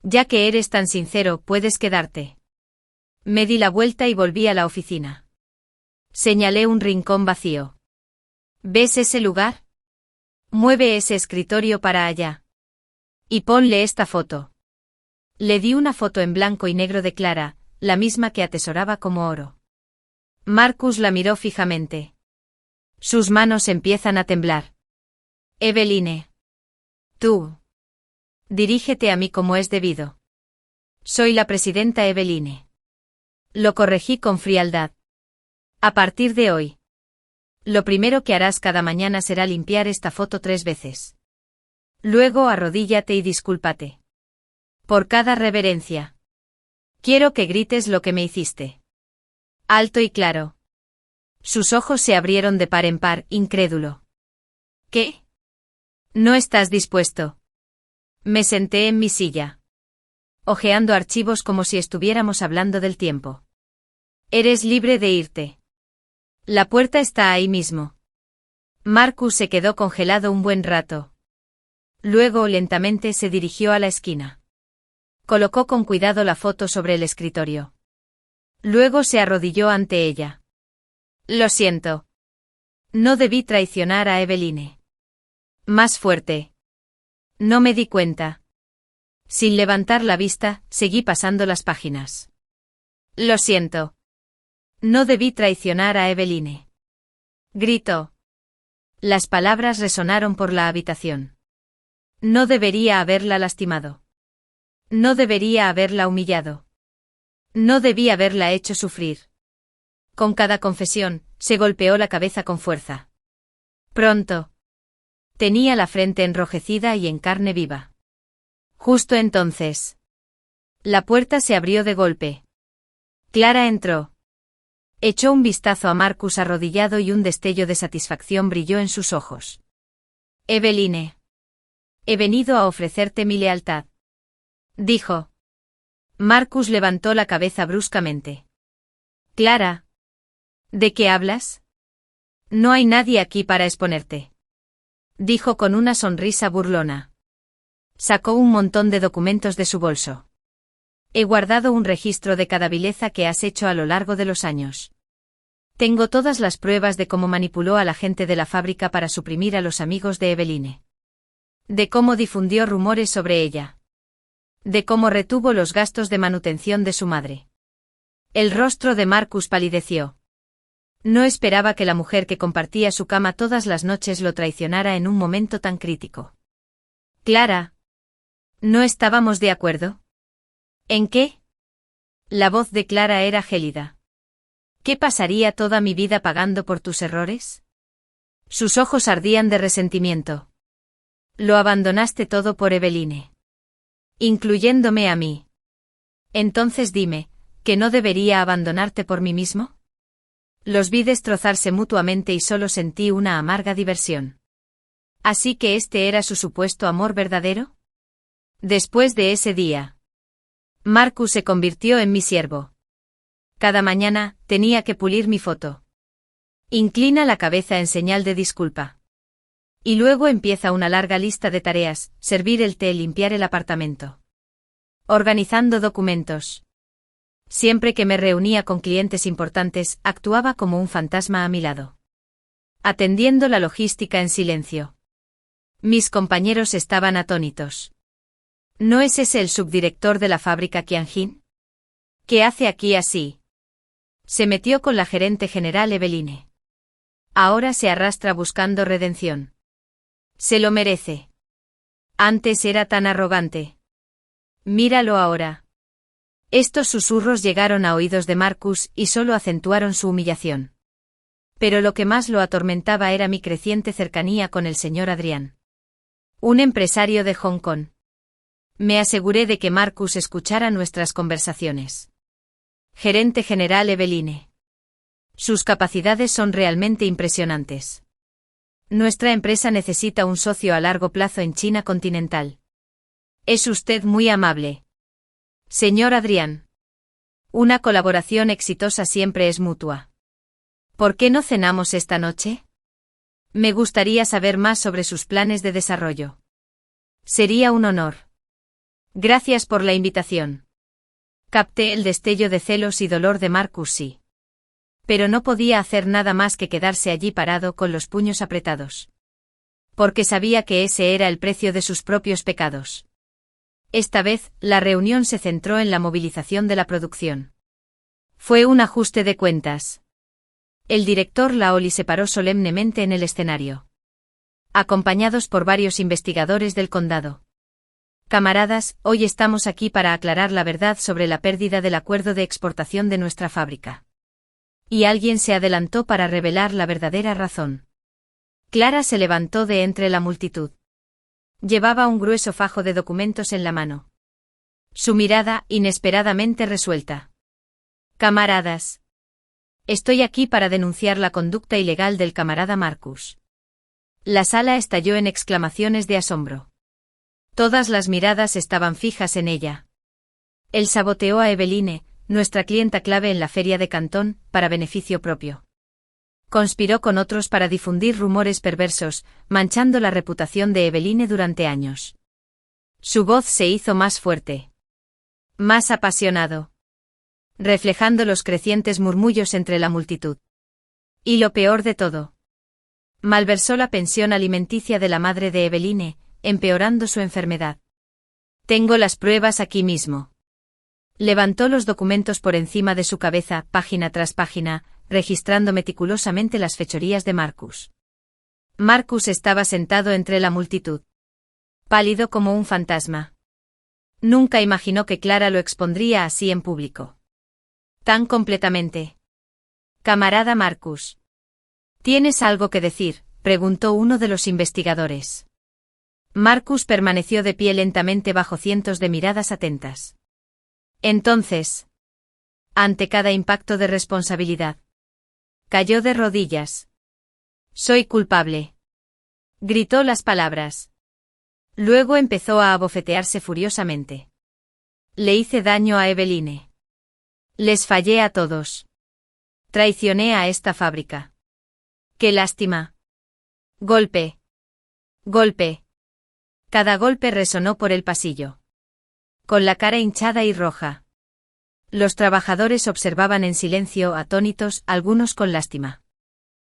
Ya que eres tan sincero, puedes quedarte. Me di la vuelta y volví a la oficina. Señalé un rincón vacío. ¿Ves ese lugar? Mueve ese escritorio para allá. Y ponle esta foto. Le di una foto en blanco y negro de Clara, la misma que atesoraba como oro. Marcus la miró fijamente. Sus manos empiezan a temblar. Eveline. Tú. Dirígete a mí como es debido. Soy la presidenta Eveline. Lo corregí con frialdad. A partir de hoy. Lo primero que harás cada mañana será limpiar esta foto 3 veces. Luego arrodíllate y discúlpate. Por cada reverencia. Quiero que grites lo que me hiciste. Alto y claro. Sus ojos se abrieron de par en par, incrédulo. ¿Qué? ¿No estás dispuesto? Me senté en mi silla, hojeando archivos como si estuviéramos hablando del tiempo. Eres libre de irte. La puerta está ahí mismo. Marcus se quedó congelado un buen rato. Luego lentamente se dirigió a la esquina. Colocó con cuidado la foto sobre el escritorio. Luego se arrodilló ante ella. Lo siento. No debí traicionar a Eveline. Más fuerte. No me di cuenta. Sin levantar la vista, seguí pasando las páginas. Lo siento. No debí traicionar a Eveline. Gritó. Las palabras resonaron por la habitación. No debería haberla lastimado. No debería haberla humillado. No debía haberla hecho sufrir. Con cada confesión, se golpeó la cabeza con fuerza. Pronto. Tenía la frente enrojecida y en carne viva. Justo entonces. La puerta se abrió de golpe. Clara entró. Echó un vistazo a Marcus arrodillado y un destello de satisfacción brilló en sus ojos. Eveline. He venido a ofrecerte mi lealtad. Dijo. Marcus levantó la cabeza bruscamente. Clara. ¿De qué hablas? No hay nadie aquí para exponerte. Dijo con una sonrisa burlona. Sacó un montón de documentos de su bolso. He guardado un registro de cada vileza que has hecho a lo largo de los años. Tengo todas las pruebas de cómo manipuló a la gente de la fábrica para suprimir a los amigos de Eveline. De cómo difundió rumores sobre ella. De cómo retuvo los gastos de manutención de su madre. El rostro de Marcus palideció. No esperaba que la mujer que compartía su cama todas las noches lo traicionara en un momento tan crítico. Clara. ¿No estábamos de acuerdo? ¿En qué? La voz de Clara era gélida. ¿Qué pasaría toda mi vida pagando por tus errores? Sus ojos ardían de resentimiento. Lo abandonaste todo por Eveline. Incluyéndome a mí. Entonces dime, ¿que no debería abandonarte por mí mismo? Los vi destrozarse mutuamente y solo sentí una amarga diversión. ¿Así que este era su supuesto amor verdadero? Después de ese día. Marcus se convirtió en mi siervo. Cada mañana, tenía que pulir mi foto. Inclina la cabeza en señal de disculpa. Y luego empieza una larga lista de tareas: servir el té, limpiar el apartamento. Organizando documentos. Siempre que me reunía con clientes importantes, actuaba como un fantasma a mi lado. Atendiendo la logística en silencio. Mis compañeros estaban atónitos. ¿No es ese el subdirector de la fábrica Qianjin? ¿Qué hace aquí así? Se metió con la gerente general Eveline. Ahora se arrastra buscando redención. Se lo merece. Antes era tan arrogante. Míralo ahora. Estos susurros llegaron a oídos de Marcus y solo acentuaron su humillación. Pero lo que más lo atormentaba era mi creciente cercanía con el señor Adrián. Un empresario de Hong Kong. Me aseguré de que Marcus escuchara nuestras conversaciones. Gerente general Eveline. Sus capacidades son realmente impresionantes. Nuestra empresa necesita un socio a largo plazo en China continental. Es usted muy amable. Señor Adrián. Una colaboración exitosa siempre es mutua. ¿Por qué no cenamos esta noche? Me gustaría saber más sobre sus planes de desarrollo. Sería un honor. Gracias por la invitación. Capté el destello de celos y dolor de Marcus, sí. Pero no podía hacer nada más que quedarse allí parado con los puños apretados. Porque sabía que ese era el precio de sus propios pecados. Esta vez, la reunión se centró en la movilización de la producción. Fue un ajuste de cuentas. El director Laoli se paró solemnemente en el escenario. Acompañados por varios investigadores del condado. Camaradas, hoy estamos aquí para aclarar la verdad sobre la pérdida del acuerdo de exportación de nuestra fábrica. Y alguien se adelantó para revelar la verdadera razón. Clara se levantó de entre la multitud. Llevaba un grueso fajo de documentos en la mano. Su mirada, inesperadamente resuelta. Camaradas. Estoy aquí para denunciar la conducta ilegal del camarada Marcus. La sala estalló en exclamaciones de asombro. Todas las miradas estaban fijas en ella. Él saboteó a Eveline, nuestra clienta clave en la feria de Cantón, para beneficio propio. Conspiró con otros para difundir rumores perversos, manchando la reputación de Eveline durante años. Su voz se hizo más fuerte. Más apasionado. Reflejando los crecientes murmullos entre la multitud. Y lo peor de todo. Malversó la pensión alimenticia de la madre de Eveline, empeorando su enfermedad. Tengo las pruebas aquí mismo. Levantó los documentos por encima de su cabeza, página tras página, registrando meticulosamente las fechorías de Marcus. Marcus estaba sentado entre la multitud. Pálido como un fantasma. Nunca imaginó que Clara lo expondría así en público. Tan completamente. Camarada Marcus. ¿Tienes algo que decir?, preguntó uno de los investigadores. Marcus permaneció de pie lentamente bajo cientos de miradas atentas. Entonces, ante cada impacto de responsabilidad, cayó de rodillas. Soy culpable. Gritó las palabras. Luego empezó a abofetearse furiosamente. Le hice daño a Eveline. Les fallé a todos. Traicioné a esta fábrica. ¡Qué lástima! Golpe. Golpe. Cada golpe resonó por el pasillo. Con la cara hinchada y roja. Los trabajadores observaban en silencio, atónitos, algunos con lástima.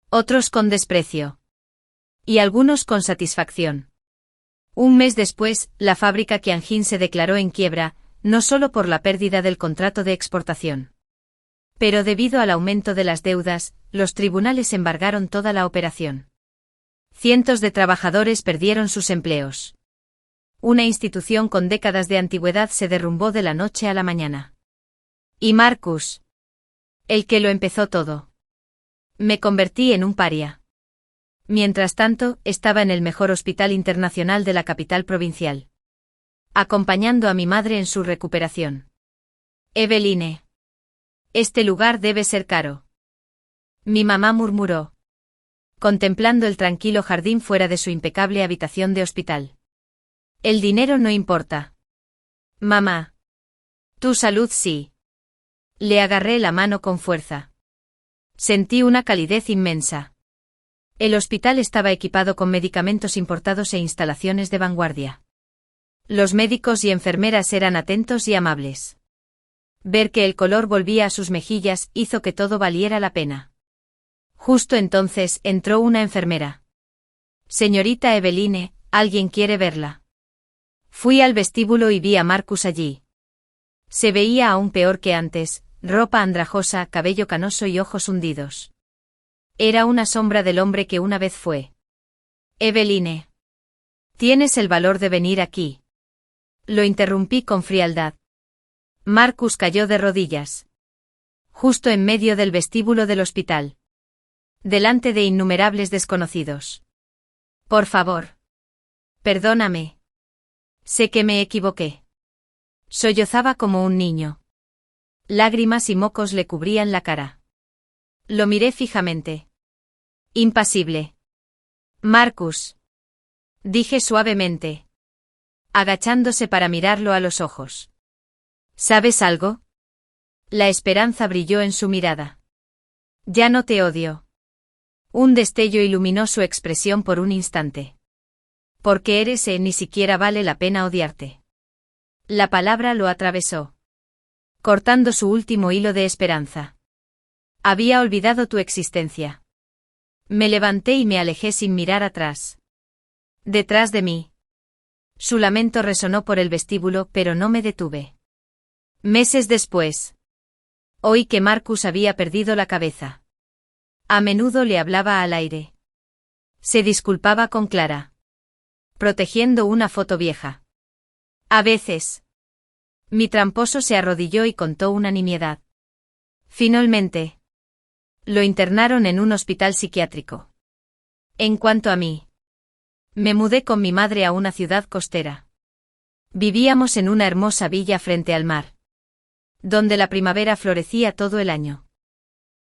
Otros con desprecio. Y algunos con satisfacción. Un mes después, la fábrica Qianjin se declaró en quiebra, no solo por la pérdida del contrato de exportación. Pero debido al aumento de las deudas, los tribunales embargaron toda la operación. Cientos de trabajadores perdieron sus empleos. Una institución con décadas de antigüedad se derrumbó de la noche a la mañana. Y Marcus. El que lo empezó todo. Me convertí en un paria. Mientras tanto, estaba en el mejor hospital internacional de la capital provincial. Acompañando a mi madre en su recuperación. Eveline. Este lugar debe ser caro. Mi mamá murmuró. Contemplando el tranquilo jardín fuera de su impecable habitación de hospital. El dinero no importa. Mamá. Tu salud sí. Le agarré la mano con fuerza. Sentí una calidez inmensa. El hospital estaba equipado con medicamentos importados e instalaciones de vanguardia. Los médicos y enfermeras eran atentos y amables. Ver que el color volvía a sus mejillas hizo que todo valiera la pena. Justo entonces entró una enfermera. Señorita Eveline, alguien quiere verla. Fui al vestíbulo y vi a Marcus allí. Se veía aún peor que antes, ropa andrajosa, cabello canoso y ojos hundidos. Era una sombra del hombre que una vez fue. Eveline. ¿Tienes el valor de venir aquí? Lo interrumpí con frialdad. Marcus cayó de rodillas. Justo en medio del vestíbulo del hospital. Delante de innumerables desconocidos. Por favor. Perdóname. Sé que me equivoqué. Sollozaba como un niño. Lágrimas y mocos le cubrían la cara. Lo miré fijamente. Impasible. Marcus. Dije suavemente. Agachándose para mirarlo a los ojos. ¿Sabes algo? La esperanza brilló en su mirada. Ya no te odio. Un destello iluminó su expresión por un instante. Porque eres ni siquiera vale la pena odiarte. La palabra lo atravesó. Cortando su último hilo de esperanza. Había olvidado tu existencia. Me levanté y me alejé sin mirar atrás. Detrás de mí. Su lamento resonó por el vestíbulo, pero no me detuve. Meses después. Oí que Marcus había perdido la cabeza. A menudo le hablaba al aire. Se disculpaba con Clara. Protegiendo una foto vieja. A veces. Mi tramposo se arrodilló y contó una nimiedad. Finalmente. Lo internaron en un hospital psiquiátrico. En cuanto a mí. Me mudé con mi madre a una ciudad costera. Vivíamos en una hermosa villa frente al mar. Donde la primavera florecía todo el año.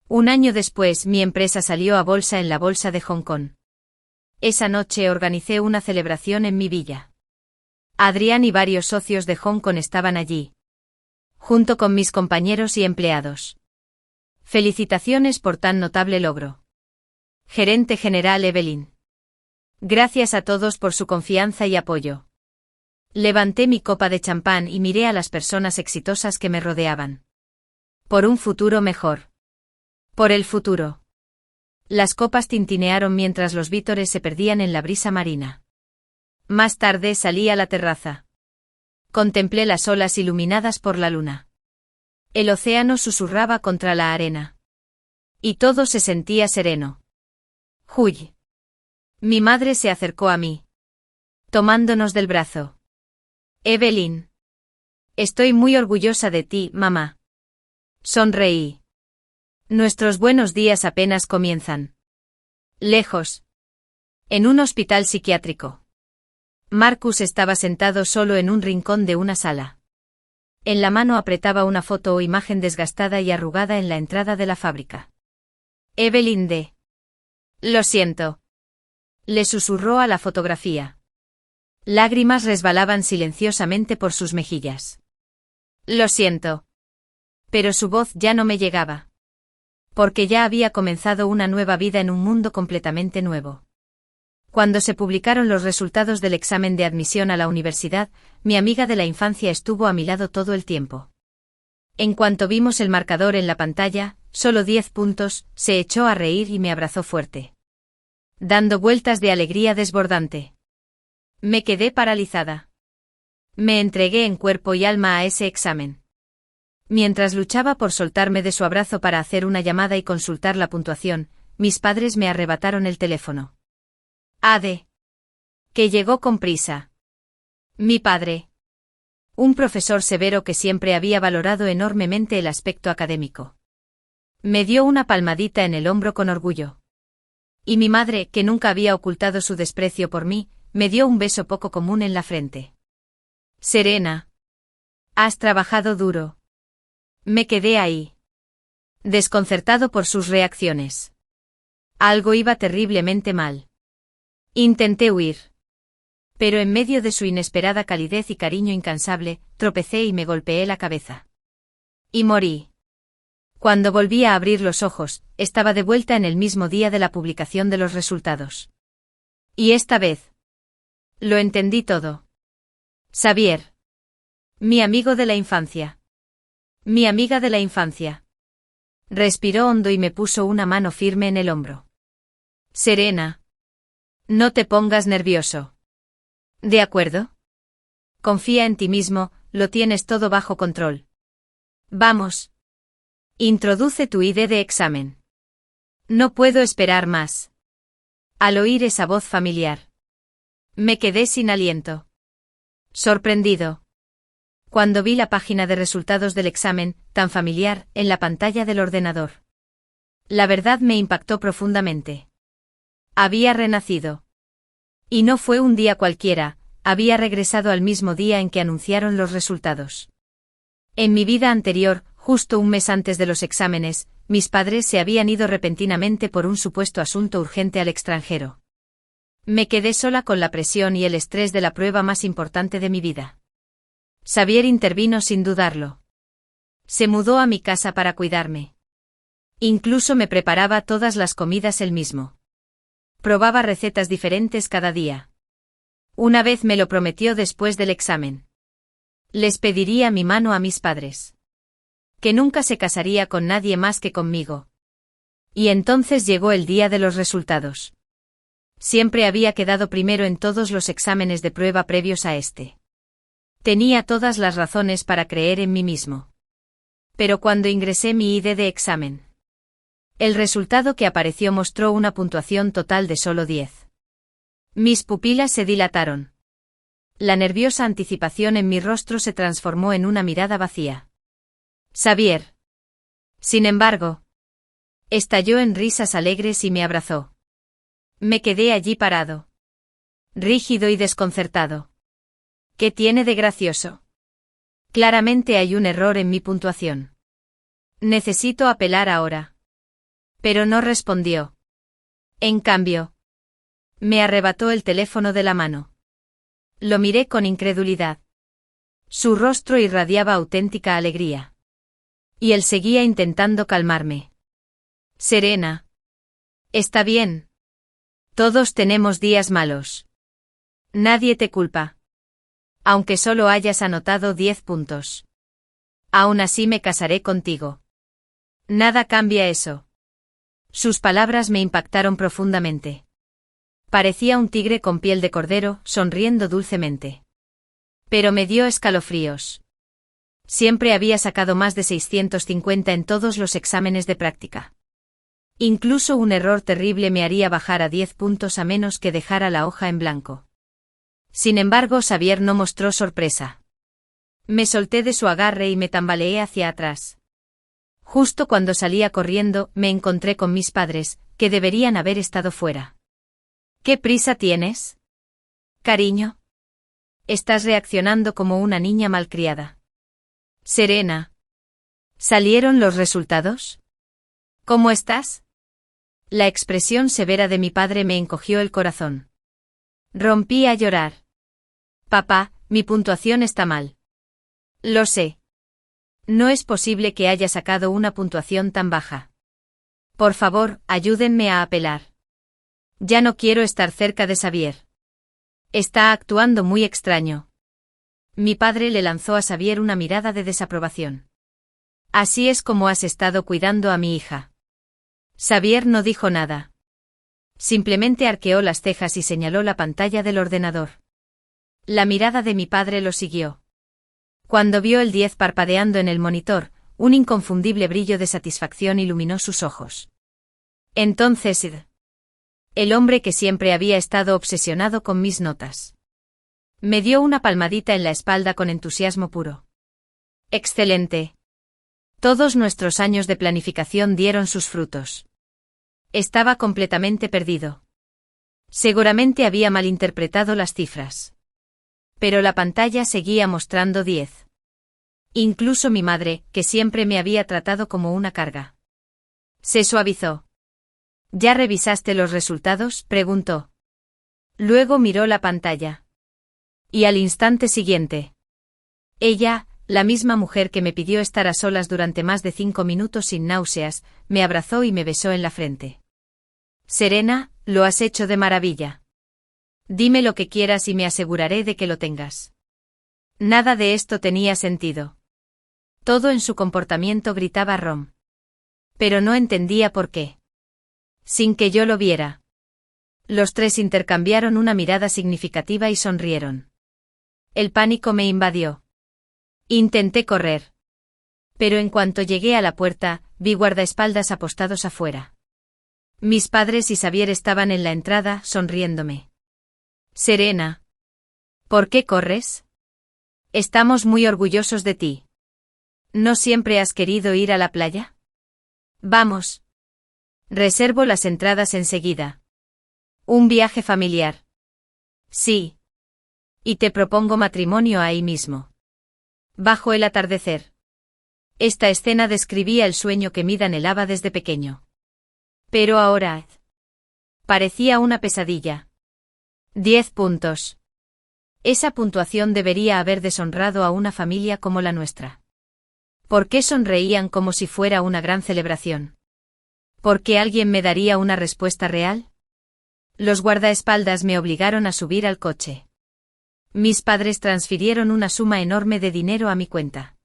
Un año después mi empresa salió a bolsa en la bolsa de Hong Kong. Esa noche organicé una celebración en mi villa. Adrián y varios socios de Hong Kong estaban allí. Junto con mis compañeros y empleados. Felicitaciones por tan notable logro. Gerente General Evelyn. Gracias a todos por su confianza y apoyo. Levanté mi copa de champán y miré a las personas exitosas que me rodeaban. Por un futuro mejor. Por el futuro. Las copas tintinearon mientras los vítores se perdían en la brisa marina. Más tarde salí a la terraza. Contemplé las olas iluminadas por la luna. El océano susurraba contra la arena. Y todo se sentía sereno. Huy. Mi madre se acercó a mí. Tomándonos del brazo. Evelyn. Estoy muy orgullosa de ti, mamá. Sonreí. Nuestros buenos días apenas comienzan. Lejos. En un hospital psiquiátrico. Marcus estaba sentado solo en un rincón de una sala. En la mano apretaba una foto o imagen desgastada y arrugada en la entrada de la fábrica. Evelyn D. Lo siento. Le susurró a la fotografía. Lágrimas resbalaban silenciosamente por sus mejillas. Lo siento. Pero su voz ya no me llegaba. Porque ya había comenzado una nueva vida en un mundo completamente nuevo. Cuando se publicaron los resultados del examen de admisión a la universidad, mi amiga de la infancia estuvo a mi lado todo el tiempo. En cuanto vimos el marcador en la pantalla, solo 10 puntos, se echó a reír y me abrazó fuerte. Dando vueltas de alegría desbordante. Me quedé paralizada. Me entregué en cuerpo y alma a ese examen. Mientras luchaba por soltarme de su abrazo para hacer una llamada y consultar la puntuación, mis padres me arrebataron el teléfono. Ade. Que llegó con prisa. Mi padre. Un profesor severo que siempre había valorado enormemente el aspecto académico. Me dio una palmadita en el hombro con orgullo. Y mi madre, que nunca había ocultado su desprecio por mí, me dio un beso poco común en la frente. Serena. Has trabajado duro. Me quedé ahí. Desconcertado por sus reacciones. Algo iba terriblemente mal. Intenté huir. Pero en medio de su inesperada calidez y cariño incansable, tropecé y me golpeé la cabeza. Y morí. Cuando volví a abrir los ojos, estaba de vuelta en el mismo día de la publicación de los resultados. Y esta vez. Lo entendí todo. Xavier. Mi amigo de la infancia. Mi amiga de la infancia. Respiró hondo y me puso una mano firme en el hombro. Serena. No te pongas nervioso. ¿De acuerdo? Confía en ti mismo, lo tienes todo bajo control. Vamos. Introduce tu ID de examen. No puedo esperar más. Al oír esa voz familiar, me quedé sin aliento. Sorprendido. Cuando vi la página de resultados del examen, tan familiar, en la pantalla del ordenador. La verdad me impactó profundamente. Había renacido. Y no fue un día cualquiera, había regresado al mismo día en que anunciaron los resultados. En mi vida anterior, justo un mes antes de los exámenes, mis padres se habían ido repentinamente por un supuesto asunto urgente al extranjero. Me quedé sola con la presión y el estrés de la prueba más importante de mi vida. Xavier intervino sin dudarlo. Se mudó a mi casa para cuidarme. Incluso me preparaba todas las comidas él mismo. Probaba recetas diferentes cada día. Una vez me lo prometió después del examen. Les pediría mi mano a mis padres. Que nunca se casaría con nadie más que conmigo. Y entonces llegó el día de los resultados. Siempre había quedado primero en todos los exámenes de prueba previos a este. Tenía todas las razones para creer en mí mismo. Pero cuando ingresé mi ID de examen, el resultado que apareció mostró una puntuación total de solo 10. Mis pupilas se dilataron. La nerviosa anticipación en mi rostro se transformó en una mirada vacía. Xavier. Sin embargo, estalló en risas alegres y me abrazó. Me quedé allí parado. Rígido y desconcertado. ¿Qué tiene de gracioso? Claramente hay un error en mi puntuación. Necesito apelar ahora. Pero no respondió. En cambio, me arrebató el teléfono de la mano. Lo miré con incredulidad. Su rostro irradiaba auténtica alegría. Y él seguía intentando calmarme. Serena. Está bien. Todos tenemos días malos. Nadie te culpa. Aunque solo hayas anotado 10 puntos. Aún así me casaré contigo. Nada cambia eso. Sus palabras me impactaron profundamente. Parecía un tigre con piel de cordero, sonriendo dulcemente. Pero me dio escalofríos. Siempre había sacado más de 650 en todos los exámenes de práctica. Incluso un error terrible me haría bajar a 10 puntos a menos que dejara la hoja en blanco. Sin embargo, Xavier no mostró sorpresa. Me solté de su agarre y me tambaleé hacia atrás. Justo cuando salía corriendo, me encontré con mis padres, que deberían haber estado fuera. ¿Qué prisa tienes? Cariño. Estás reaccionando como una niña malcriada. Serena. ¿Salieron los resultados? ¿Cómo estás? La expresión severa de mi padre me encogió el corazón. Rompí a llorar. Papá, mi puntuación está mal. Lo sé. No es posible que haya sacado una puntuación tan baja. Por favor, ayúdenme a apelar. Ya no quiero estar cerca de Xavier. Está actuando muy extraño. Mi padre le lanzó a Xavier una mirada de desaprobación. Así es como has estado cuidando a mi hija. Xavier no dijo nada. Simplemente arqueó las cejas y señaló la pantalla del ordenador. La mirada de mi padre lo siguió. Cuando vio el 10 parpadeando en el monitor, un inconfundible brillo de satisfacción iluminó sus ojos. Entonces, el hombre que siempre había estado obsesionado con mis notas, me dio una palmadita en la espalda con entusiasmo puro. Excelente. Todos nuestros años de planificación dieron sus frutos. Estaba completamente perdido. Seguramente había malinterpretado las cifras. Pero la pantalla seguía mostrando 10. Incluso mi madre, que siempre me había tratado como una carga, se suavizó. ¿Ya revisaste los resultados?, preguntó. Luego miró la pantalla. Y al instante siguiente, ella, la misma mujer que me pidió estar a solas durante más de 5 minutos sin náuseas, me abrazó y me besó en la frente. Serena, lo has hecho de maravilla. Dime lo que quieras y me aseguraré de que lo tengas. Nada de esto tenía sentido. Todo en su comportamiento gritaba Rom. Pero no entendía por qué. Sin que yo lo viera. Los tres intercambiaron una mirada significativa y sonrieron. El pánico me invadió. Intenté correr. Pero en cuanto llegué a la puerta, vi guardaespaldas apostados afuera. Mis padres y Xavier estaban en la entrada, sonriéndome. Serena. ¿Por qué corres? Estamos muy orgullosos de ti. ¿No siempre has querido ir a la playa? Vamos. Reservo las entradas enseguida. Un viaje familiar. Sí. Y te propongo matrimonio ahí mismo. Bajo el atardecer. Esta escena describía el sueño que Mid anhelaba desde pequeño. Pero ahora... parecía una pesadilla. 10 puntos. Esa puntuación debería haber deshonrado a una familia como la nuestra. ¿Por qué sonreían como si fuera una gran celebración? ¿Por qué alguien me daría una respuesta real? Los guardaespaldas me obligaron a subir al coche. Mis padres transfirieron una suma enorme de dinero a mi cuenta.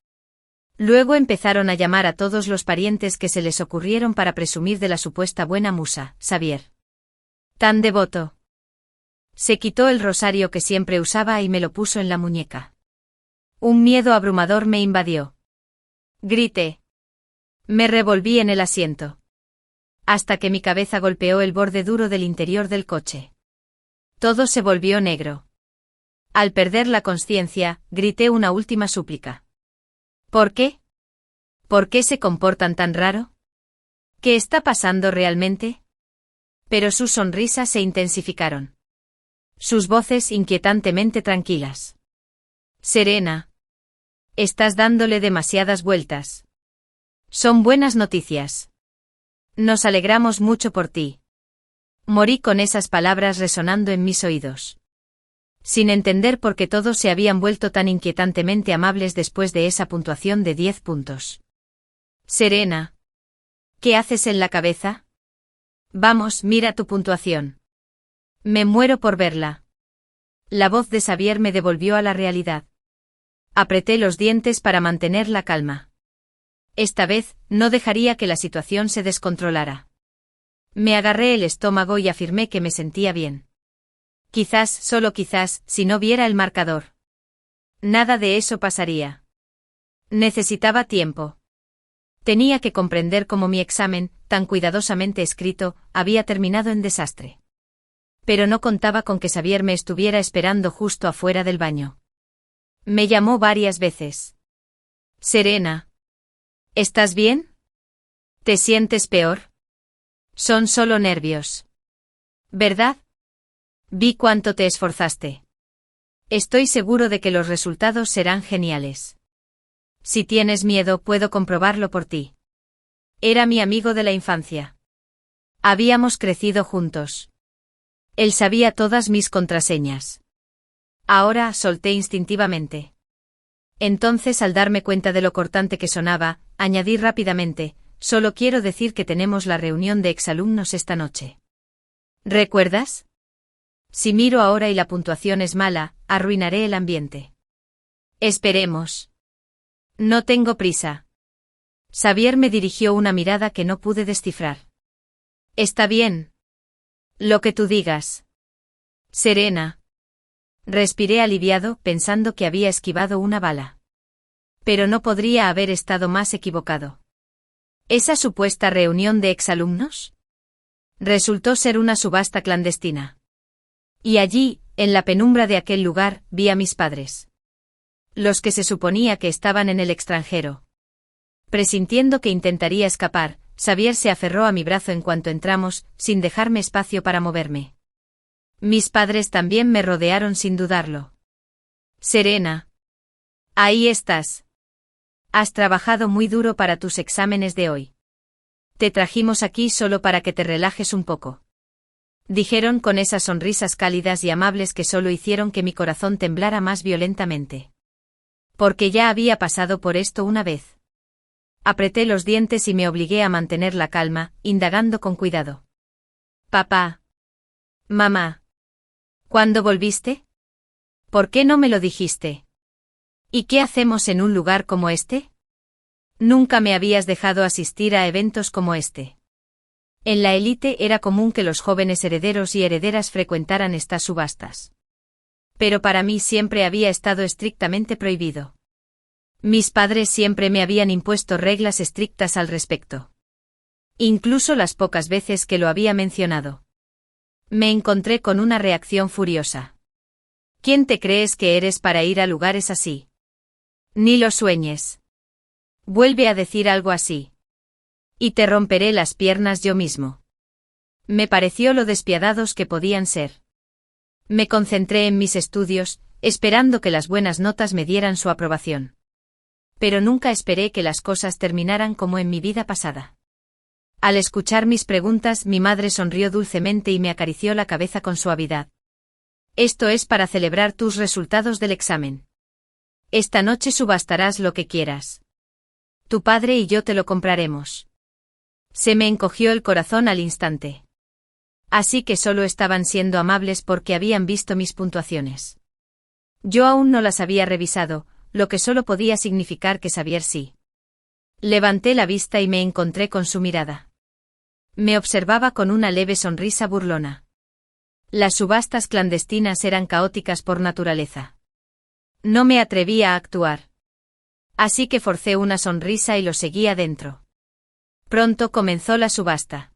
Luego empezaron a llamar a todos los parientes que se les ocurrieron para presumir de la supuesta buena musa, Xavier. Tan devoto. Se quitó el rosario que siempre usaba y me lo puso en la muñeca. Un miedo abrumador me invadió. Grité. Me revolví en el asiento. Hasta que mi cabeza golpeó el borde duro del interior del coche. Todo se volvió negro. Al perder la consciencia, grité una última súplica. ¿Por qué? ¿Por qué se comportan tan raro? ¿Qué está pasando realmente? Pero sus sonrisas se intensificaron. Sus voces inquietantemente tranquilas. Serena. Estás dándole demasiadas vueltas. Son buenas noticias. Nos alegramos mucho por ti. Morí con esas palabras resonando en mis oídos. Sin entender por qué todos se habían vuelto tan inquietantemente amables después de esa puntuación de 10 puntos. Serena. ¿Qué haces en la cabeza? Vamos, mira tu puntuación. Me muero por verla. La voz de Xavier me devolvió a la realidad. Apreté los dientes para mantener la calma. Esta vez, no dejaría que la situación se descontrolara. Me agarré el estómago y afirmé que me sentía bien. Quizás, solo quizás, si no viera el marcador. Nada de eso pasaría. Necesitaba tiempo. Tenía que comprender cómo mi examen, tan cuidadosamente escrito, había terminado en desastre. Pero no contaba con que Xavier me estuviera esperando justo afuera del baño. Me llamó varias veces. Serena. ¿Estás bien? ¿Te sientes peor? Son solo nervios. ¿Verdad? Vi cuánto te esforzaste. Estoy seguro de que los resultados serán geniales. Si tienes miedo, puedo comprobarlo por ti. Era mi amigo de la infancia. Habíamos crecido juntos. Él sabía todas mis contraseñas. Ahora solté instintivamente. Entonces, al darme cuenta de lo cortante que sonaba, añadí rápidamente, solo quiero decir que tenemos la reunión de exalumnos esta noche. ¿Recuerdas? Si miro ahora y la puntuación es mala, arruinaré el ambiente. Esperemos. No tengo prisa. Xavier me dirigió una mirada que no pude descifrar. Está bien. Lo que tú digas. Serena. Respiré aliviado, pensando que había esquivado una bala. Pero no podría haber estado más equivocado. ¿Esa supuesta reunión de exalumnos? Resultó ser una subasta clandestina. Y allí, en la penumbra de aquel lugar, vi a mis padres. Los que se suponía que estaban en el extranjero. Presintiendo que intentaría escapar, Xavier se aferró a mi brazo en cuanto entramos, sin dejarme espacio para moverme. Mis padres también me rodearon sin dudarlo. Serena. Ahí estás. Has trabajado muy duro para tus exámenes de hoy. Te trajimos aquí solo para que te relajes un poco. Dijeron con esas sonrisas cálidas y amables que solo hicieron que mi corazón temblara más violentamente. Porque ya había pasado por esto una vez. Apreté los dientes y me obligué a mantener la calma, indagando con cuidado. Papá. Mamá. ¿Cuándo volviste? ¿Por qué no me lo dijiste? ¿Y qué hacemos en un lugar como este? Nunca me habías dejado asistir a eventos como este. En la élite era común que los jóvenes herederos y herederas frecuentaran estas subastas. Pero para mí siempre había estado estrictamente prohibido. Mis padres siempre me habían impuesto reglas estrictas al respecto. Incluso las pocas veces que lo había mencionado. Me encontré con una reacción furiosa. ¿Quién te crees que eres para ir a lugares así? Ni lo sueñes. Vuelve a decir algo así. Y te romperé las piernas yo mismo. Me pareció lo despiadados que podían ser. Me concentré en mis estudios, esperando que las buenas notas me dieran su aprobación. Pero nunca esperé que las cosas terminaran como en mi vida pasada. Al escuchar mis preguntas, mi madre sonrió dulcemente y me acarició la cabeza con suavidad. Esto es para celebrar tus resultados del examen. Esta noche subastarás lo que quieras. Tu padre y yo te lo compraremos. Se me encogió el corazón al instante. Así que solo estaban siendo amables porque habían visto mis puntuaciones. Yo aún no las había revisado, lo que solo podía significar que Xavier sí. Levanté la vista y me encontré con su mirada. Me observaba con una leve sonrisa burlona. Las subastas clandestinas eran caóticas por naturaleza. No me atrevía a actuar. Así que forcé una sonrisa y lo seguí adentro. Pronto comenzó la subasta.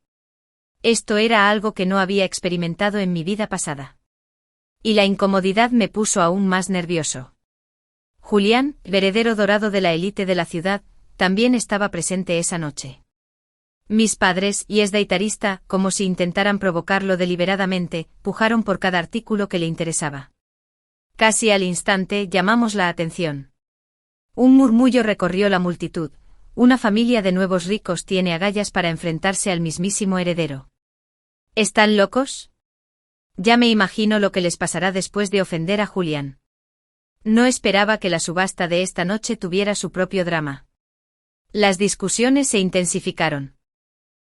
Esto era algo que no había experimentado en mi vida pasada. Y la incomodidad me puso aún más nervioso. Julián, el heredero dorado de la élite de la ciudad, también estaba presente esa noche. Mis padres, y es deitarista, como si intentaran provocarlo deliberadamente, pujaron por cada artículo que le interesaba. Casi al instante llamamos la atención. Un murmullo recorrió la multitud. Una familia de nuevos ricos tiene agallas para enfrentarse al mismísimo heredero. ¿Están locos? Ya me imagino lo que les pasará después de ofender a Julián. No esperaba que la subasta de esta noche tuviera su propio drama. Las discusiones se intensificaron.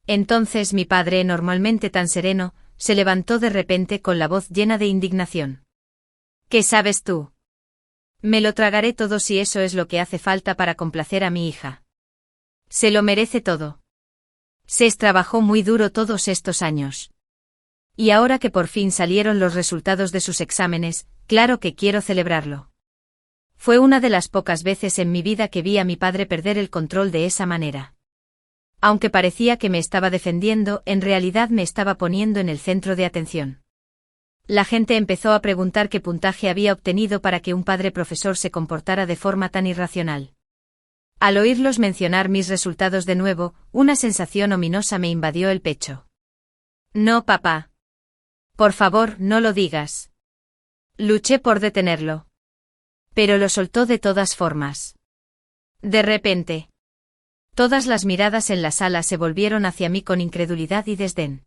Entonces mi padre, normalmente tan sereno, se levantó de repente con la voz llena de indignación. ¿Qué sabes tú? Me lo tragaré todo si eso es lo que hace falta para complacer a mi hija. Se lo merece todo. Ses trabajó muy duro todos estos años. Y ahora que por fin salieron los resultados de sus exámenes, claro que quiero celebrarlo. Fue una de las pocas veces en mi vida que vi a mi padre perder el control de esa manera. Aunque parecía que me estaba defendiendo, en realidad me estaba poniendo en el centro de atención. La gente empezó a preguntar qué puntaje había obtenido para que un padre profesor se comportara de forma tan irracional. Al oírlos mencionar mis resultados de nuevo, una sensación ominosa me invadió el pecho. No, papá. Por favor, no lo digas. Luché por detenerlo. Pero lo soltó de todas formas. De repente. Todas las miradas en la sala se volvieron hacia mí con incredulidad y desdén.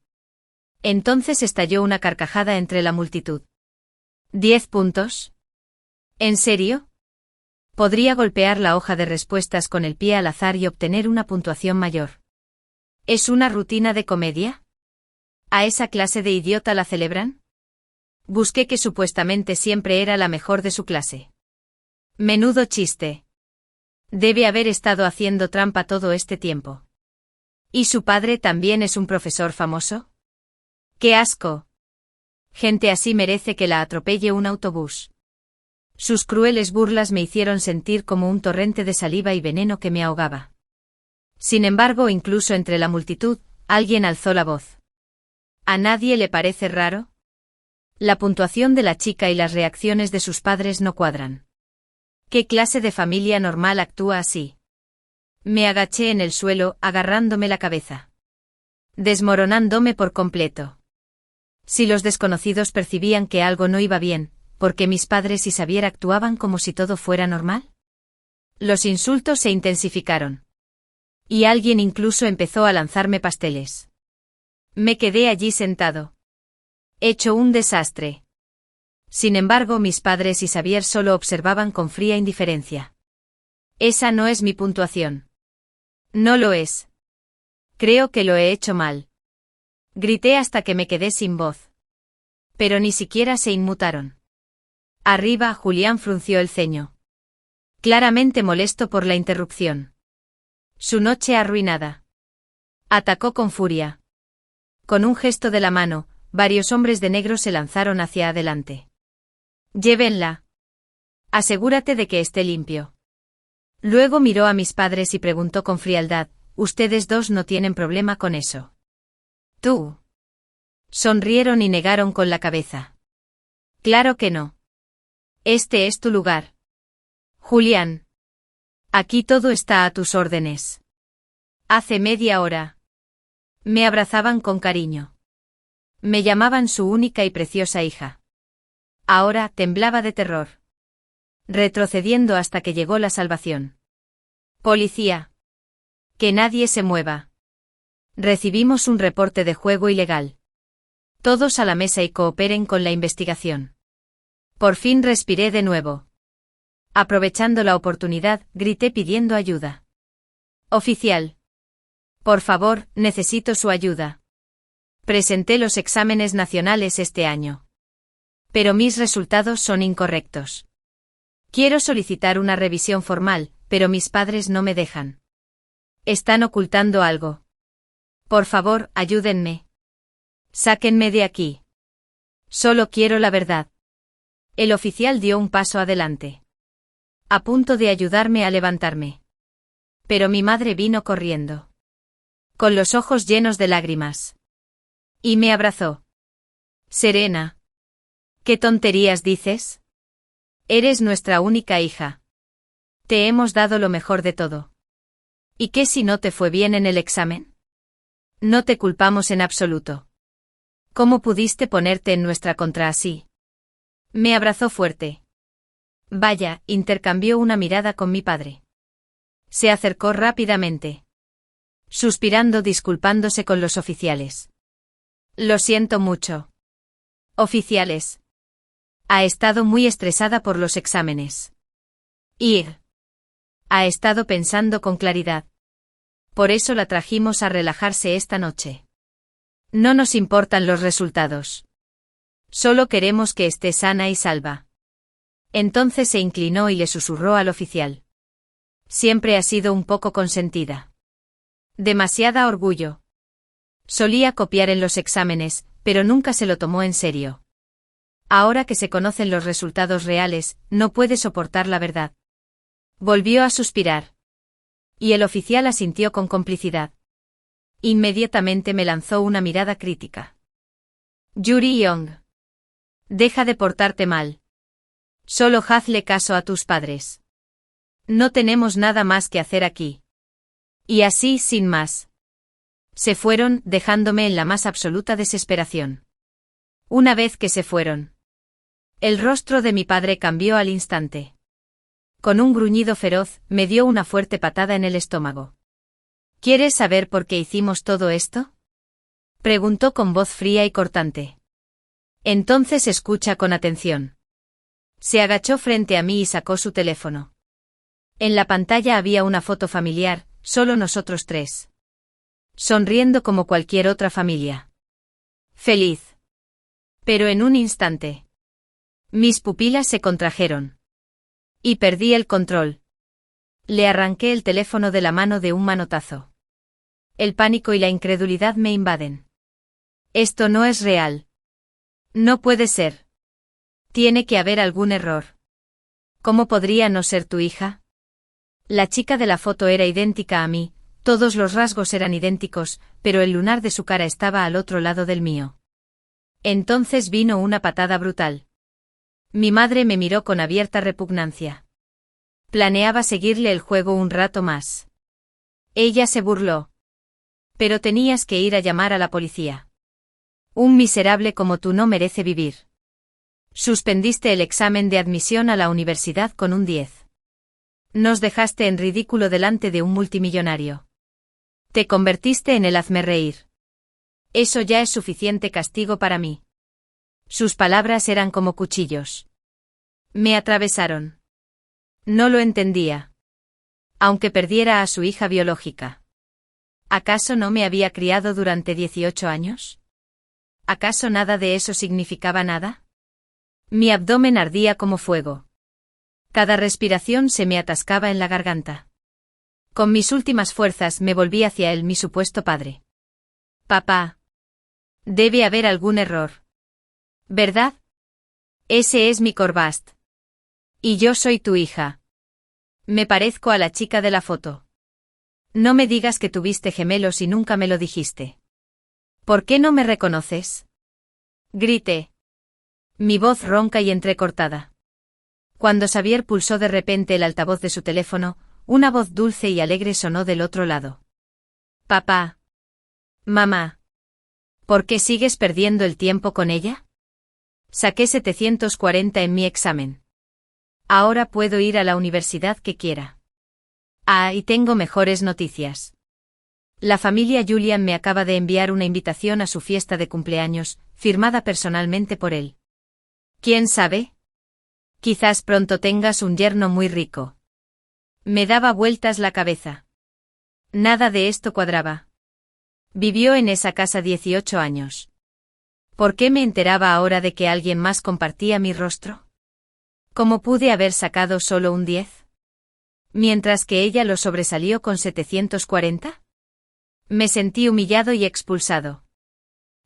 Entonces estalló una carcajada entre la multitud. ¿10 puntos? ¿En serio? Podría golpear la hoja de respuestas con el pie al azar y obtener una puntuación mayor. ¿Es una rutina de comedia? ¿A esa clase de idiota la celebran? Busqué que supuestamente siempre era la mejor de su clase. Menudo chiste. Debe haber estado haciendo trampa todo este tiempo. ¿Y su padre también es un profesor famoso? ¡Qué asco! Gente así merece que la atropelle un autobús. Sus crueles burlas me hicieron sentir como un torrente de saliva y veneno que me ahogaba. Sin embargo, incluso entre la multitud, alguien alzó la voz. ¿A nadie le parece raro? La puntuación de la chica y las reacciones de sus padres no cuadran. ¿Qué clase de familia normal actúa así? Me agaché en el suelo, agarrándome la cabeza. Desmoronándome por completo. Si los desconocidos percibían que algo no iba bien, ¿por qué mis padres y Xavier actuaban como si todo fuera normal? Los insultos se intensificaron. Y alguien incluso empezó a lanzarme pasteles. Me quedé allí sentado. Hecho un desastre. Sin embargo, mis padres y Xavier solo observaban con fría indiferencia. Esa no es mi puntuación. No lo es. Creo que lo he hecho mal. Grité hasta que me quedé sin voz. Pero ni siquiera se inmutaron. Arriba, Julián frunció el ceño. Claramente molesto por la interrupción. Su noche arruinada. Atacó con furia. Con un gesto de la mano, varios hombres de negro se lanzaron hacia adelante. Llévenla. Asegúrate de que esté limpio. Luego miró a mis padres y preguntó con frialdad, ustedes dos no tienen problema con eso. ¿Tú? Sonrieron y negaron con la cabeza. Claro que no. Este es tu lugar. Julián. Aquí todo está a tus órdenes. Hace media hora. Me abrazaban con cariño. Me llamaban su única y preciosa hija. Ahora temblaba de terror. Retrocediendo hasta que llegó la salvación. Policía. Que nadie se mueva. Recibimos un reporte de juego ilegal. Todos a la mesa y cooperen con la investigación. Por fin respiré de nuevo. Aprovechando la oportunidad, grité pidiendo ayuda. Oficial. Por favor, necesito su ayuda. Presenté los exámenes nacionales este año. Pero mis resultados son incorrectos. Quiero solicitar una revisión formal, pero mis padres no me dejan. Están ocultando algo. Por favor, ayúdenme. Sáquenme de aquí. Solo quiero la verdad. El oficial dio un paso adelante. A punto de ayudarme a levantarme. Pero mi madre vino corriendo. Con los ojos llenos de lágrimas. Y me abrazó. Serena. ¿Qué tonterías dices? Eres nuestra única hija. Te hemos dado lo mejor de todo. ¿Y qué si no te fue bien en el examen? No te culpamos en absoluto. ¿Cómo pudiste ponerte en nuestra contra así? Me abrazó fuerte. Vaya, intercambió una mirada con mi padre. Se acercó rápidamente. Suspirando, disculpándose con los oficiales. Lo siento mucho. Oficiales. Ha estado muy estresada por los exámenes. Ir. Ha estado pensando con claridad. Por eso la trajimos a relajarse esta noche. No nos importan los resultados. Solo queremos que esté sana y salva. Entonces se inclinó y le susurró al oficial. Siempre ha sido un poco consentida. Demasiada orgullo. Solía copiar en los exámenes, pero nunca se lo tomó en serio. Ahora que se conocen los resultados reales, no puede soportar la verdad. Volvió a suspirar. Y el oficial asintió con complicidad. Inmediatamente me lanzó una mirada crítica. Yuri Young. Deja de portarte mal. Solo hazle caso a tus padres. No tenemos nada más que hacer aquí. Y así, sin más. Se fueron, dejándome en la más absoluta desesperación. Una vez que se fueron. El rostro de mi padre cambió al instante. Con un gruñido feroz, me dio una fuerte patada en el estómago. ¿Quieres saber por qué hicimos todo esto? Preguntó con voz fría y cortante. Entonces escucha con atención. Se agachó frente a mí y sacó su teléfono. En la pantalla había una foto familiar, solo nosotros tres. Sonriendo como cualquier otra familia. Feliz. Pero en un instante. Mis pupilas se contrajeron. Y perdí el control. Le arranqué el teléfono de la mano de un manotazo. El pánico y la incredulidad me invaden. Esto no es real. No puede ser. Tiene que haber algún error. ¿Cómo podría no ser tu hija? La chica de la foto era idéntica a mí, todos los rasgos eran idénticos, pero el lunar de su cara estaba al otro lado del mío. Entonces vino una patada brutal. Mi madre me miró con abierta repugnancia. Planeaba seguirle el juego un rato más. Ella se burló. Pero tenías que ir a llamar a la policía. Un miserable como tú no merece vivir. Suspendiste el examen de admisión a la universidad con un 10. Nos dejaste en ridículo delante de un multimillonario. Te convertiste en el hazmerreír. Eso ya es suficiente castigo para mí. Sus palabras eran como cuchillos. Me atravesaron. No lo entendía. Aunque perdiera a su hija biológica. ¿Acaso no me había criado durante 18 años? ¿Acaso nada de eso significaba nada? Mi abdomen ardía como fuego. Cada respiración se me atascaba en la garganta. Con mis últimas fuerzas me volví hacia él, mi supuesto padre. Papá. Debe haber algún error. ¿Verdad? Ese es mi Corbast. Y yo soy tu hija. Me parezco a la chica de la foto. No me digas que tuviste gemelos y nunca me lo dijiste. ¿Por qué no me reconoces? Grité. Mi voz ronca y entrecortada. Cuando Xavier pulsó de repente el altavoz de su teléfono, una voz dulce y alegre sonó del otro lado. Papá. Mamá. ¿Por qué sigues perdiendo el tiempo con ella? Saqué 740 en mi examen. Ahora puedo ir a la universidad que quiera. Ah, y tengo mejores noticias. La familia Julian me acaba de enviar una invitación a su fiesta de cumpleaños, firmada personalmente por él. ¿Quién sabe? Quizás pronto tengas un yerno muy rico. Me daba vueltas la cabeza. Nada de esto cuadraba. Vivió en esa casa 18 años. ¿Por qué me enteraba ahora de que alguien más compartía mi rostro? ¿Cómo pude haber sacado solo un 10? Mientras que ella lo sobresalió con 740. Me sentí humillado y expulsado.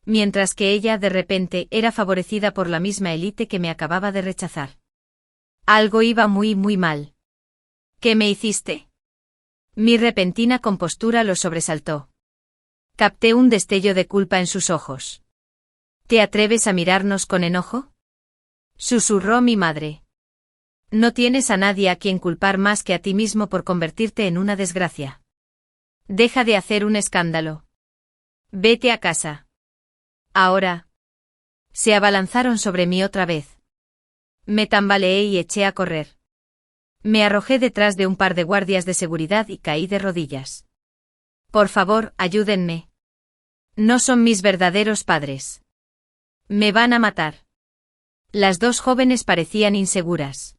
Mientras que ella, de repente, era favorecida por la misma élite que me acababa de rechazar. Algo iba muy mal. ¿Qué me hiciste? Mi repentina compostura lo sobresaltó. Capté un destello de culpa en sus ojos. ¿Te atreves a mirarnos con enojo? Susurró mi madre. No tienes a nadie a quien culpar más que a ti mismo por convertirte en una desgracia. Deja de hacer un escándalo. Vete a casa. Ahora. Se abalanzaron sobre mí otra vez. Me tambaleé y eché a correr. Me arrojé detrás de un par de guardias de seguridad y caí de rodillas. Por favor, ayúdenme. No son mis verdaderos padres. Me van a matar. Las dos jóvenes parecían inseguras.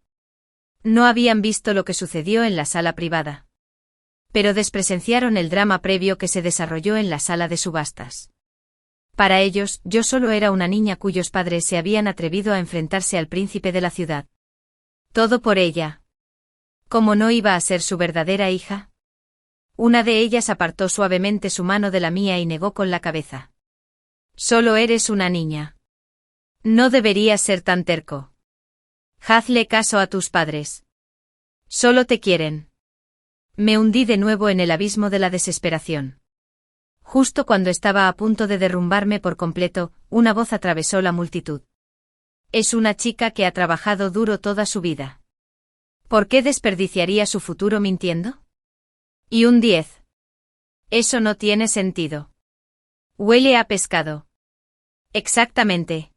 No habían visto lo que sucedió en la sala privada. Pero despresenciaron el drama previo que se desarrolló en la sala de subastas. Para ellos, yo solo era una niña cuyos padres se habían atrevido a enfrentarse al príncipe de la ciudad. Todo por ella. ¿Cómo no iba a ser su verdadera hija? Una de ellas apartó suavemente su mano de la mía y negó con la cabeza. Solo eres una niña. No deberías ser tan terco. Hazle caso a tus padres. Solo te quieren. Me hundí de nuevo en el abismo de la desesperación. Justo cuando estaba a punto de derrumbarme por completo, una voz atravesó la multitud. Es una chica que ha trabajado duro toda su vida. ¿Por qué desperdiciaría su futuro mintiendo? Y un 10. Eso no tiene sentido. Huele a pescado. Exactamente.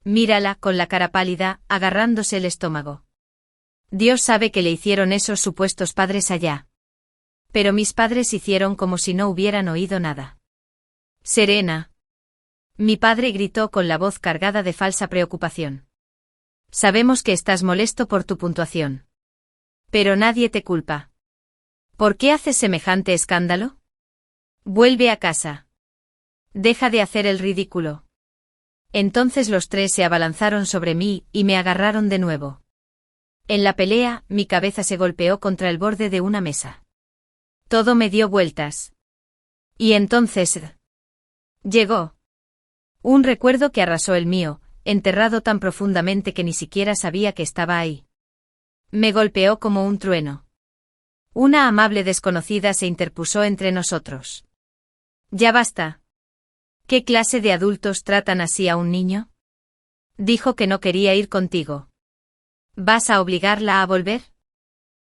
Mírala, con la cara pálida, agarrándose el estómago. Dios sabe que le hicieron esos supuestos padres allá. Pero mis padres hicieron como si no hubieran oído nada. Serena. Mi padre gritó con la voz cargada de falsa preocupación. Sabemos que estás molesto por tu puntuación. Pero nadie te culpa. ¿Por qué haces semejante escándalo? Vuelve a casa. Deja de hacer el ridículo. Entonces los tres se abalanzaron sobre mí y me agarraron de nuevo. En la pelea, mi cabeza se golpeó contra el borde de una mesa. Todo me dio vueltas. Y entonces... llegó. Un recuerdo que arrasó el mío, enterrado tan profundamente que ni siquiera sabía que estaba ahí. Me golpeó como un trueno. Una amable desconocida se interpuso entre nosotros. Ya basta. ¿Qué clase de adultos tratan así a un niño? Dijo que no quería ir contigo. ¿Vas a obligarla a volver?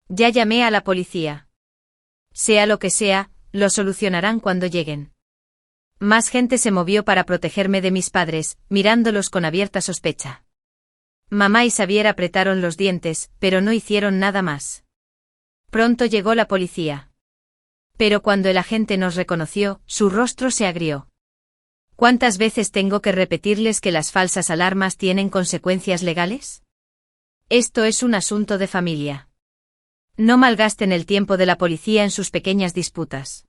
Ya llamé a la policía. Sea lo que sea, lo solucionarán cuando lleguen. Más gente se movió para protegerme de mis padres, mirándolos con abierta sospecha. Mamá y Xavier apretaron los dientes, pero no hicieron nada más. Pronto llegó la policía. Pero cuando el agente nos reconoció, su rostro se agrió. ¿Cuántas veces tengo que repetirles que las falsas alarmas tienen consecuencias legales? Esto es un asunto de familia. No malgasten el tiempo de la policía en sus pequeñas disputas.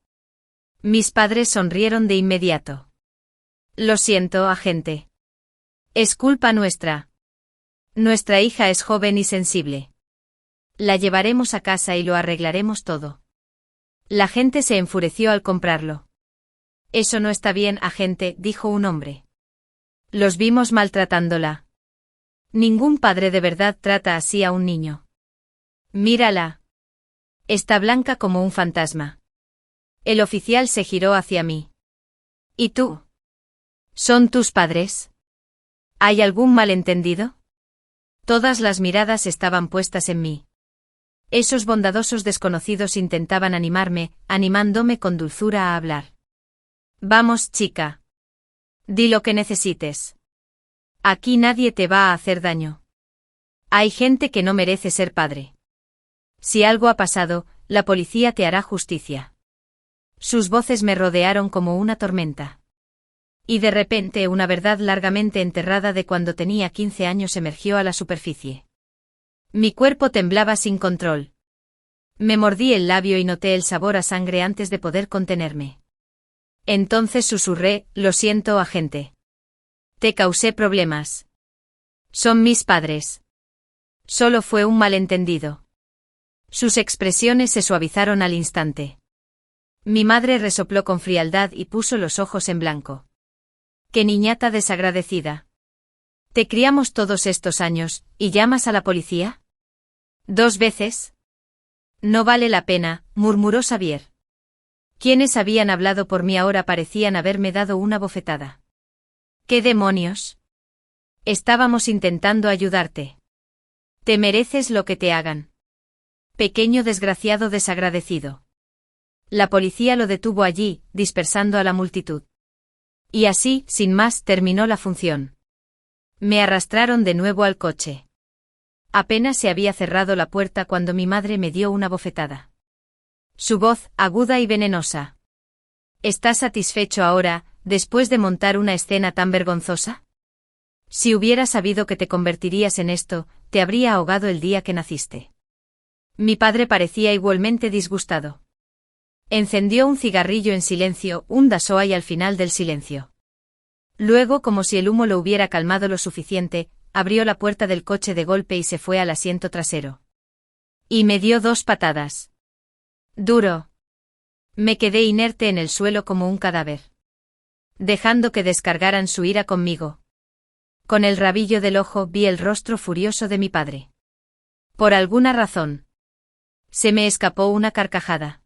Mis padres sonrieron de inmediato. Lo siento, agente. Es culpa nuestra. Nuestra hija es joven y sensible. La llevaremos a casa y lo arreglaremos todo. La gente se enfureció al comprarlo. Eso no está bien, agente, dijo un hombre. Los vimos maltratándola. Ningún padre de verdad trata así a un niño. Mírala. Está blanca como un fantasma. El oficial se giró hacia mí. ¿Y tú? ¿Son tus padres? ¿Hay algún malentendido? Todas las miradas estaban puestas en mí. Esos bondadosos desconocidos intentaban animarme, animándome con dulzura a hablar. Vamos, chica. Di lo que necesites. Aquí nadie te va a hacer daño. Hay gente que no merece ser padre. Si algo ha pasado, la policía te hará justicia. Sus voces me rodearon como una tormenta. Y de repente una verdad largamente enterrada de cuando tenía 15 años emergió a la superficie. Mi cuerpo temblaba sin control. Me mordí el labio y noté el sabor a sangre antes de poder contenerme. Entonces susurré, lo siento, agente. Te causé problemas. Son mis padres. Solo fue un malentendido. Sus expresiones se suavizaron al instante. Mi madre resopló con frialdad y puso los ojos en blanco. ¡Qué niñata desagradecida! Te criamos todos estos años, ¿y llamas a la policía? ¿2 veces? No vale la pena, murmuró Xavier. Quienes habían hablado por mí ahora parecían haberme dado una bofetada. ¿Qué demonios? Estábamos intentando ayudarte. Te mereces lo que te hagan. Pequeño desgraciado desagradecido. La policía lo detuvo allí, dispersando a la multitud. Y así, sin más, terminó la función. Me arrastraron de nuevo al coche. Apenas se había cerrado la puerta cuando mi madre me dio una bofetada. Su voz, aguda y venenosa. ¿Estás satisfecho ahora, después de montar una escena tan vergonzosa? Si hubiera sabido que te convertirías en esto, te habría ahogado el día que naciste. Mi padre parecía igualmente disgustado. Encendió un cigarrillo en silencio, un Dasoy al final del silencio. Luego, como si el humo lo hubiera calmado lo suficiente, abrió la puerta del coche de golpe y se fue al asiento trasero. Y me dio 2 patadas. Duro. Me quedé inerte en el suelo como un cadáver. Dejando que descargaran su ira conmigo. Con el rabillo del ojo vi el rostro furioso de mi padre. Por alguna razón. Se me escapó una carcajada.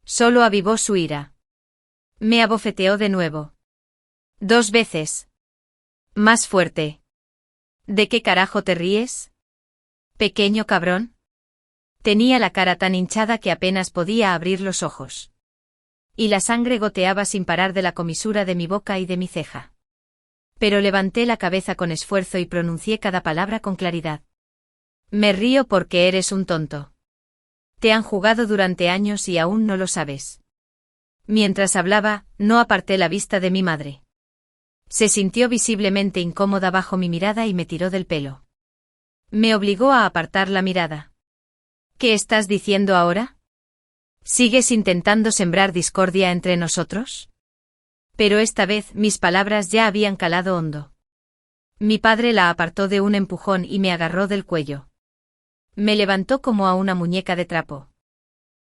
Solo avivó su ira. Me abofeteó de nuevo. 2 veces. Más fuerte. ¿De qué carajo te ríes? Pequeño cabrón. Tenía la cara tan hinchada que apenas podía abrir los ojos. Y la sangre goteaba sin parar de la comisura de mi boca y de mi ceja. Pero levanté la cabeza con esfuerzo y pronuncié cada palabra con claridad. Me río porque eres un tonto. Te han jugado durante años y aún no lo sabes. Mientras hablaba, no aparté la vista de mi madre. Se sintió visiblemente incómoda bajo mi mirada y me tiró del pelo. Me obligó a apartar la mirada. ¿Qué estás diciendo ahora? ¿Sigues intentando sembrar discordia entre nosotros? Pero esta vez mis palabras ya habían calado hondo. Mi padre la apartó de un empujón y me agarró del cuello. Me levantó como a una muñeca de trapo.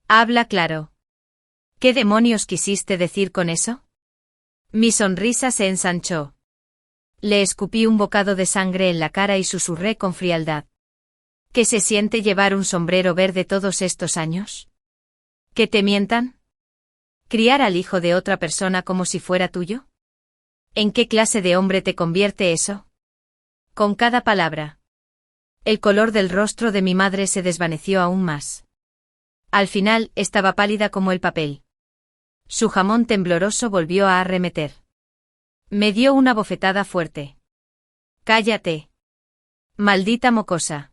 Habla claro. ¿Qué demonios quisiste decir con eso? Mi sonrisa se ensanchó. Le escupí un bocado de sangre en la cara y susurré con frialdad. ¿Qué se siente llevar un sombrero verde todos estos años? ¿Que te mientan? ¿Criar al hijo de otra persona como si fuera tuyo? ¿En qué clase de hombre te convierte eso? Con cada palabra. El color del rostro de mi madre se desvaneció aún más. Al final, estaba pálida como el papel. Su jamón tembloroso volvió a arremeter. Me dio una bofetada fuerte. Cállate. Maldita mocosa.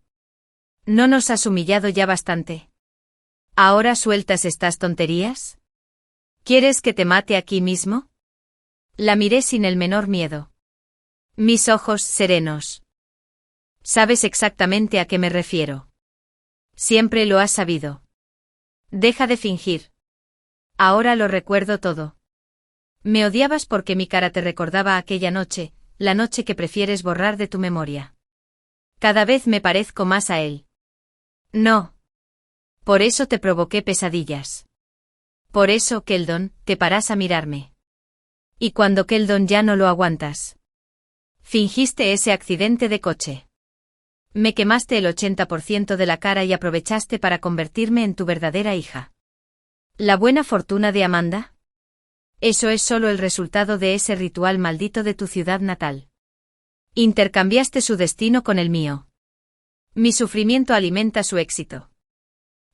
¿No nos has humillado ya bastante? ¿Ahora sueltas estas tonterías? ¿Quieres que te mate aquí mismo? La miré sin el menor miedo. Mis ojos serenos. Sabes exactamente a qué me refiero. Siempre lo has sabido. Deja de fingir. Ahora lo recuerdo todo. Me odiabas porque mi cara te recordaba aquella noche, la noche que prefieres borrar de tu memoria. Cada vez me parezco más a él. No. Por eso te provoqué pesadillas. Por eso, Keldon, te paras a mirarme. Y cuando Keldon ya no lo aguantas. Fingiste ese accidente de coche. Me quemaste el 80% de la cara y aprovechaste para convertirme en tu verdadera hija. ¿La buena fortuna de Amanda? Eso es solo el resultado de ese ritual maldito de tu ciudad natal. Intercambiaste su destino con el mío. Mi sufrimiento alimenta su éxito.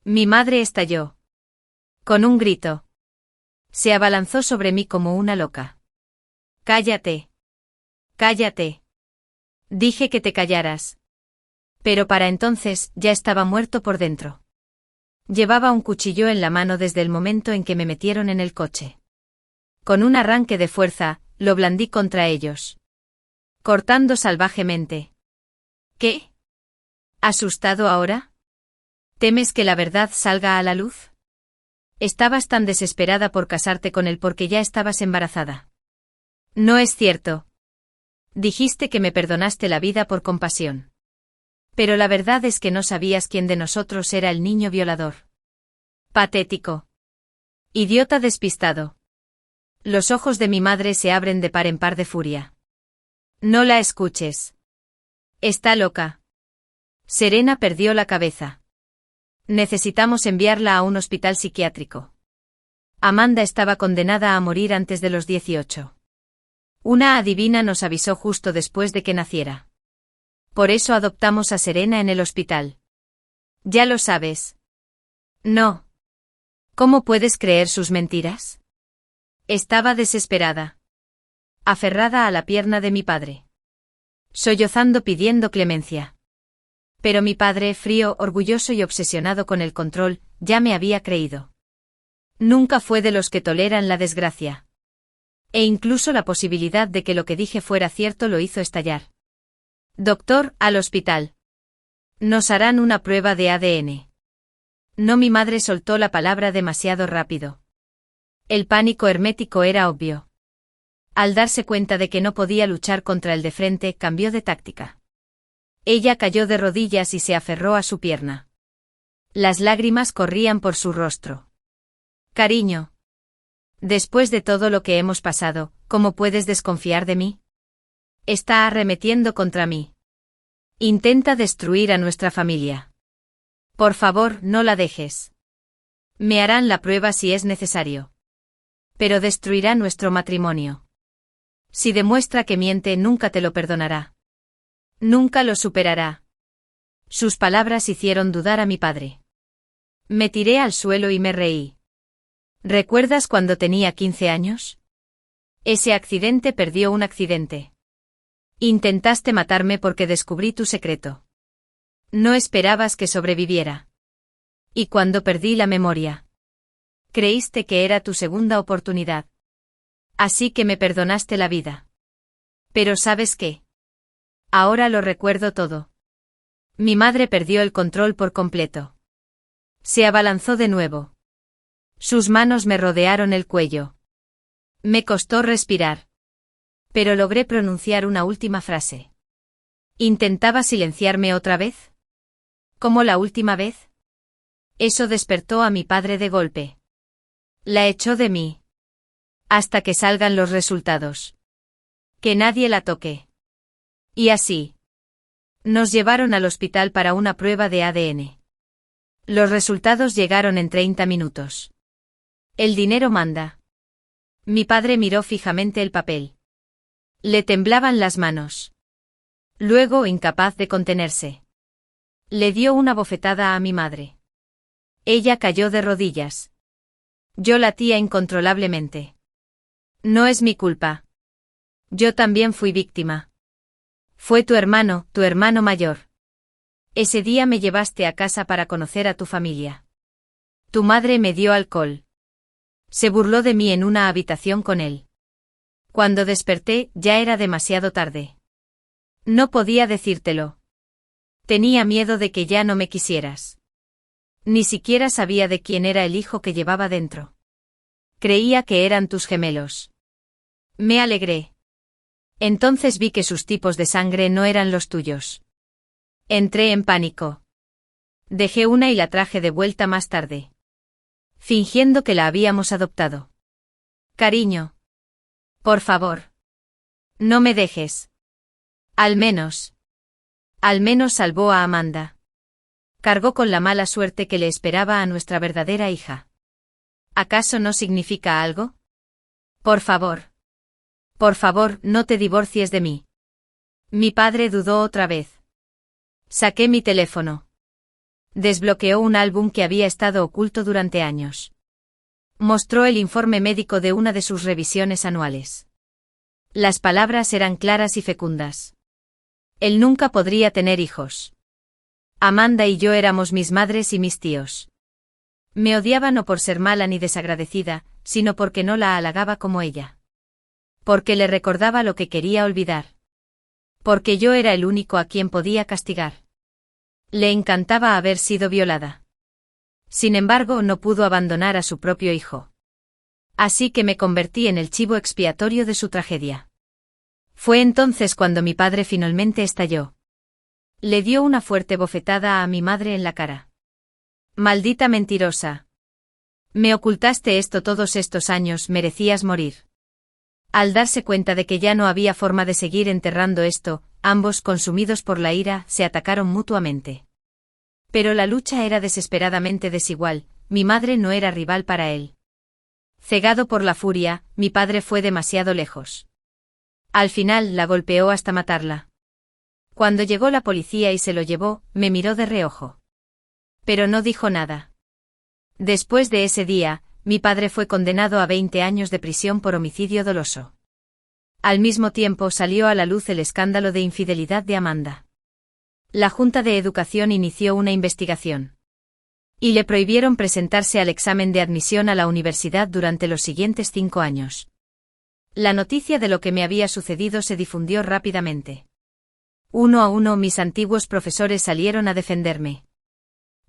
Mi madre estalló. Con un grito. Se abalanzó sobre mí como una loca. Cállate. Cállate. Dije que te callaras. Pero para entonces ya estaba muerto por dentro. Llevaba un cuchillo en la mano desde el momento en que me metieron en el coche. Con un arranque de fuerza, lo blandí contra ellos. Cortando salvajemente. ¿Qué? ¿Asustado ahora? ¿Temes que la verdad salga a la luz? Estabas tan desesperada por casarte con él porque ya estabas embarazada. No es cierto. Dijiste que me perdonaste la vida por compasión. Pero la verdad es que no sabías quién de nosotros era el niño violador. Patético. Idiota despistado. Los ojos de mi madre se abren de par en par de furia. No la escuches. Está loca. Serena perdió la cabeza. Necesitamos enviarla a un hospital psiquiátrico. Amanda estaba condenada a morir antes de los 18. Una adivina nos avisó justo después de que naciera. Por eso adoptamos a Serena en el hospital. Ya lo sabes. No. ¿Cómo puedes creer sus mentiras? Estaba desesperada. Aferrada a la pierna de mi padre. Sollozando pidiendo clemencia. Pero mi padre, frío, orgulloso y obsesionado con el control, ya me había creído. Nunca fue de los que toleran la desgracia. E incluso la posibilidad de que lo que dije fuera cierto lo hizo estallar. Doctor, al hospital. Nos harán una prueba de ADN. No, mi madre soltó la palabra demasiado rápido. El pánico hermético era obvio. Al darse cuenta de que no podía luchar contra el de frente, cambió de táctica. Ella cayó de rodillas y se aferró a su pierna. Las lágrimas corrían por su rostro. Cariño. Después de todo lo que hemos pasado, ¿cómo puedes desconfiar de mí? Está arremetiendo contra mí. Intenta destruir a nuestra familia. Por favor, no la dejes. Me harán la prueba si es necesario. Pero destruirá nuestro matrimonio. Si demuestra que miente, nunca te lo perdonará. Nunca lo superará. Sus palabras hicieron dudar a mi padre. Me tiré al suelo y me reí. ¿Recuerdas cuando tenía 15 años? Ese accidente perdió un accidente. Intentaste matarme porque descubrí tu secreto. No esperabas que sobreviviera. Y cuando perdí la memoria, creíste que era tu segunda oportunidad. Así que me perdonaste la vida. Pero ¿sabes qué? Ahora lo recuerdo todo. Mi madre perdió el control por completo. Se abalanzó de nuevo. Sus manos me rodearon el cuello. Me costó respirar. Pero logré pronunciar una última frase. ¿Intentaba silenciarme otra vez? ¿Como la última vez? Eso despertó a mi padre de golpe. La echó de mí. Hasta que salgan los resultados. Que nadie la toque. Y así. Nos llevaron al hospital para una prueba de ADN. Los resultados llegaron en 30 minutos. El dinero manda. Mi padre miró fijamente el papel. Le temblaban las manos. Luego, incapaz de contenerse, le dio una bofetada a mi madre. Ella cayó de rodillas. Yo latía incontrolablemente. No es mi culpa. Yo también fui víctima. Fue tu hermano mayor. Ese día me llevaste a casa para conocer a tu familia. Tu madre me dio alcohol. Se burló de mí en una habitación con él. Cuando desperté, ya era demasiado tarde. No podía decírtelo. Tenía miedo de que ya no me quisieras. Ni siquiera sabía de quién era el hijo que llevaba dentro. Creía que eran tus gemelos. Me alegré. Entonces vi que sus tipos de sangre no eran los tuyos. Entré en pánico. Dejé una y la traje de vuelta más tarde. Fingiendo que la habíamos adoptado. Cariño. Por favor. No me dejes. Al menos salvó a Amanda. Cargó con la mala suerte que le esperaba a nuestra verdadera hija. ¿Acaso no significa algo? Por favor. Por favor, no te divorcies de mí. Mi padre dudó otra vez. Saqué mi teléfono. Desbloqueó un álbum que había estado oculto durante años. Mostró el informe médico de una de sus revisiones anuales. Las palabras eran claras y fecundas. Él nunca podría tener hijos. Amanda y yo éramos mis madres y mis tíos. Me odiaba no por ser mala ni desagradecida, sino porque no la halagaba como ella. Porque le recordaba lo que quería olvidar. Porque yo era el único a quien podía castigar. Le encantaba haber sido violada. Sin embargo, no pudo abandonar a su propio hijo. Así que me convertí en el chivo expiatorio de su tragedia. Fue entonces cuando mi padre finalmente estalló. Le dio una fuerte bofetada a mi madre en la cara. Maldita mentirosa. Me ocultaste esto todos estos años, merecías morir. Al darse cuenta de que ya no había forma de seguir enterrando esto, ambos, consumidos por la ira, se atacaron mutuamente. Pero la lucha era desesperadamente desigual, mi madre no era rival para él. Cegado por la furia, mi padre fue demasiado lejos. Al final la golpeó hasta matarla. Cuando llegó la policía y se lo llevó, me miró de reojo. Pero no dijo nada. Después de ese día, mi padre fue condenado a 20 años de prisión por homicidio doloso. Al mismo tiempo salió a la luz el escándalo de infidelidad de Amanda. La Junta de Educación inició una investigación. Y le prohibieron presentarse al examen de admisión a la universidad durante los siguientes 5 años. La noticia de lo que me había sucedido se difundió rápidamente. Uno a uno mis antiguos profesores salieron a defenderme.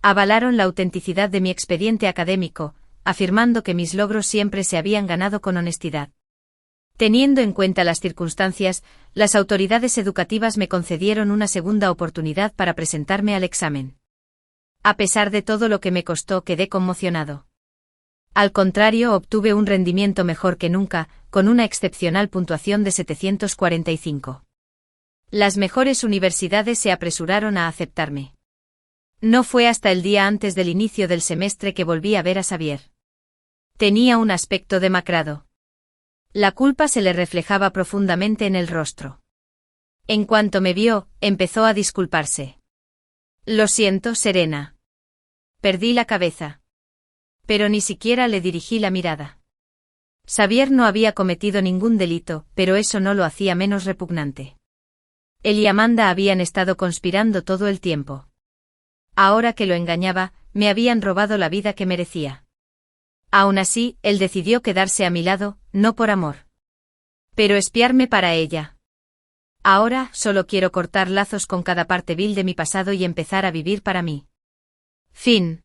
Avalaron la autenticidad de mi expediente académico, afirmando que mis logros siempre se habían ganado con honestidad. Teniendo en cuenta las circunstancias, las autoridades educativas me concedieron una segunda oportunidad para presentarme al examen. A pesar de todo lo que me costó, quedé conmocionado. Al contrario, obtuve un rendimiento mejor que nunca, con una excepcional puntuación de 745. Las mejores universidades se apresuraron a aceptarme. No fue hasta el día antes del inicio del semestre que volví a ver a Xavier. Tenía un aspecto demacrado. La culpa se le reflejaba profundamente en el rostro. En cuanto me vio, empezó a disculparse. Lo siento, Serena. Perdí la cabeza. Pero ni siquiera le dirigí la mirada. Xavier no había cometido ningún delito, pero eso no lo hacía menos repugnante. Él y Amanda habían estado conspirando todo el tiempo. Ahora que lo engañaba, me habían robado la vida que merecía. Aún así, él decidió quedarse a mi lado, no por amor. Pero espiarme para ella. Ahora, solo quiero cortar lazos con cada parte vil de mi pasado y empezar a vivir para mí. Fin.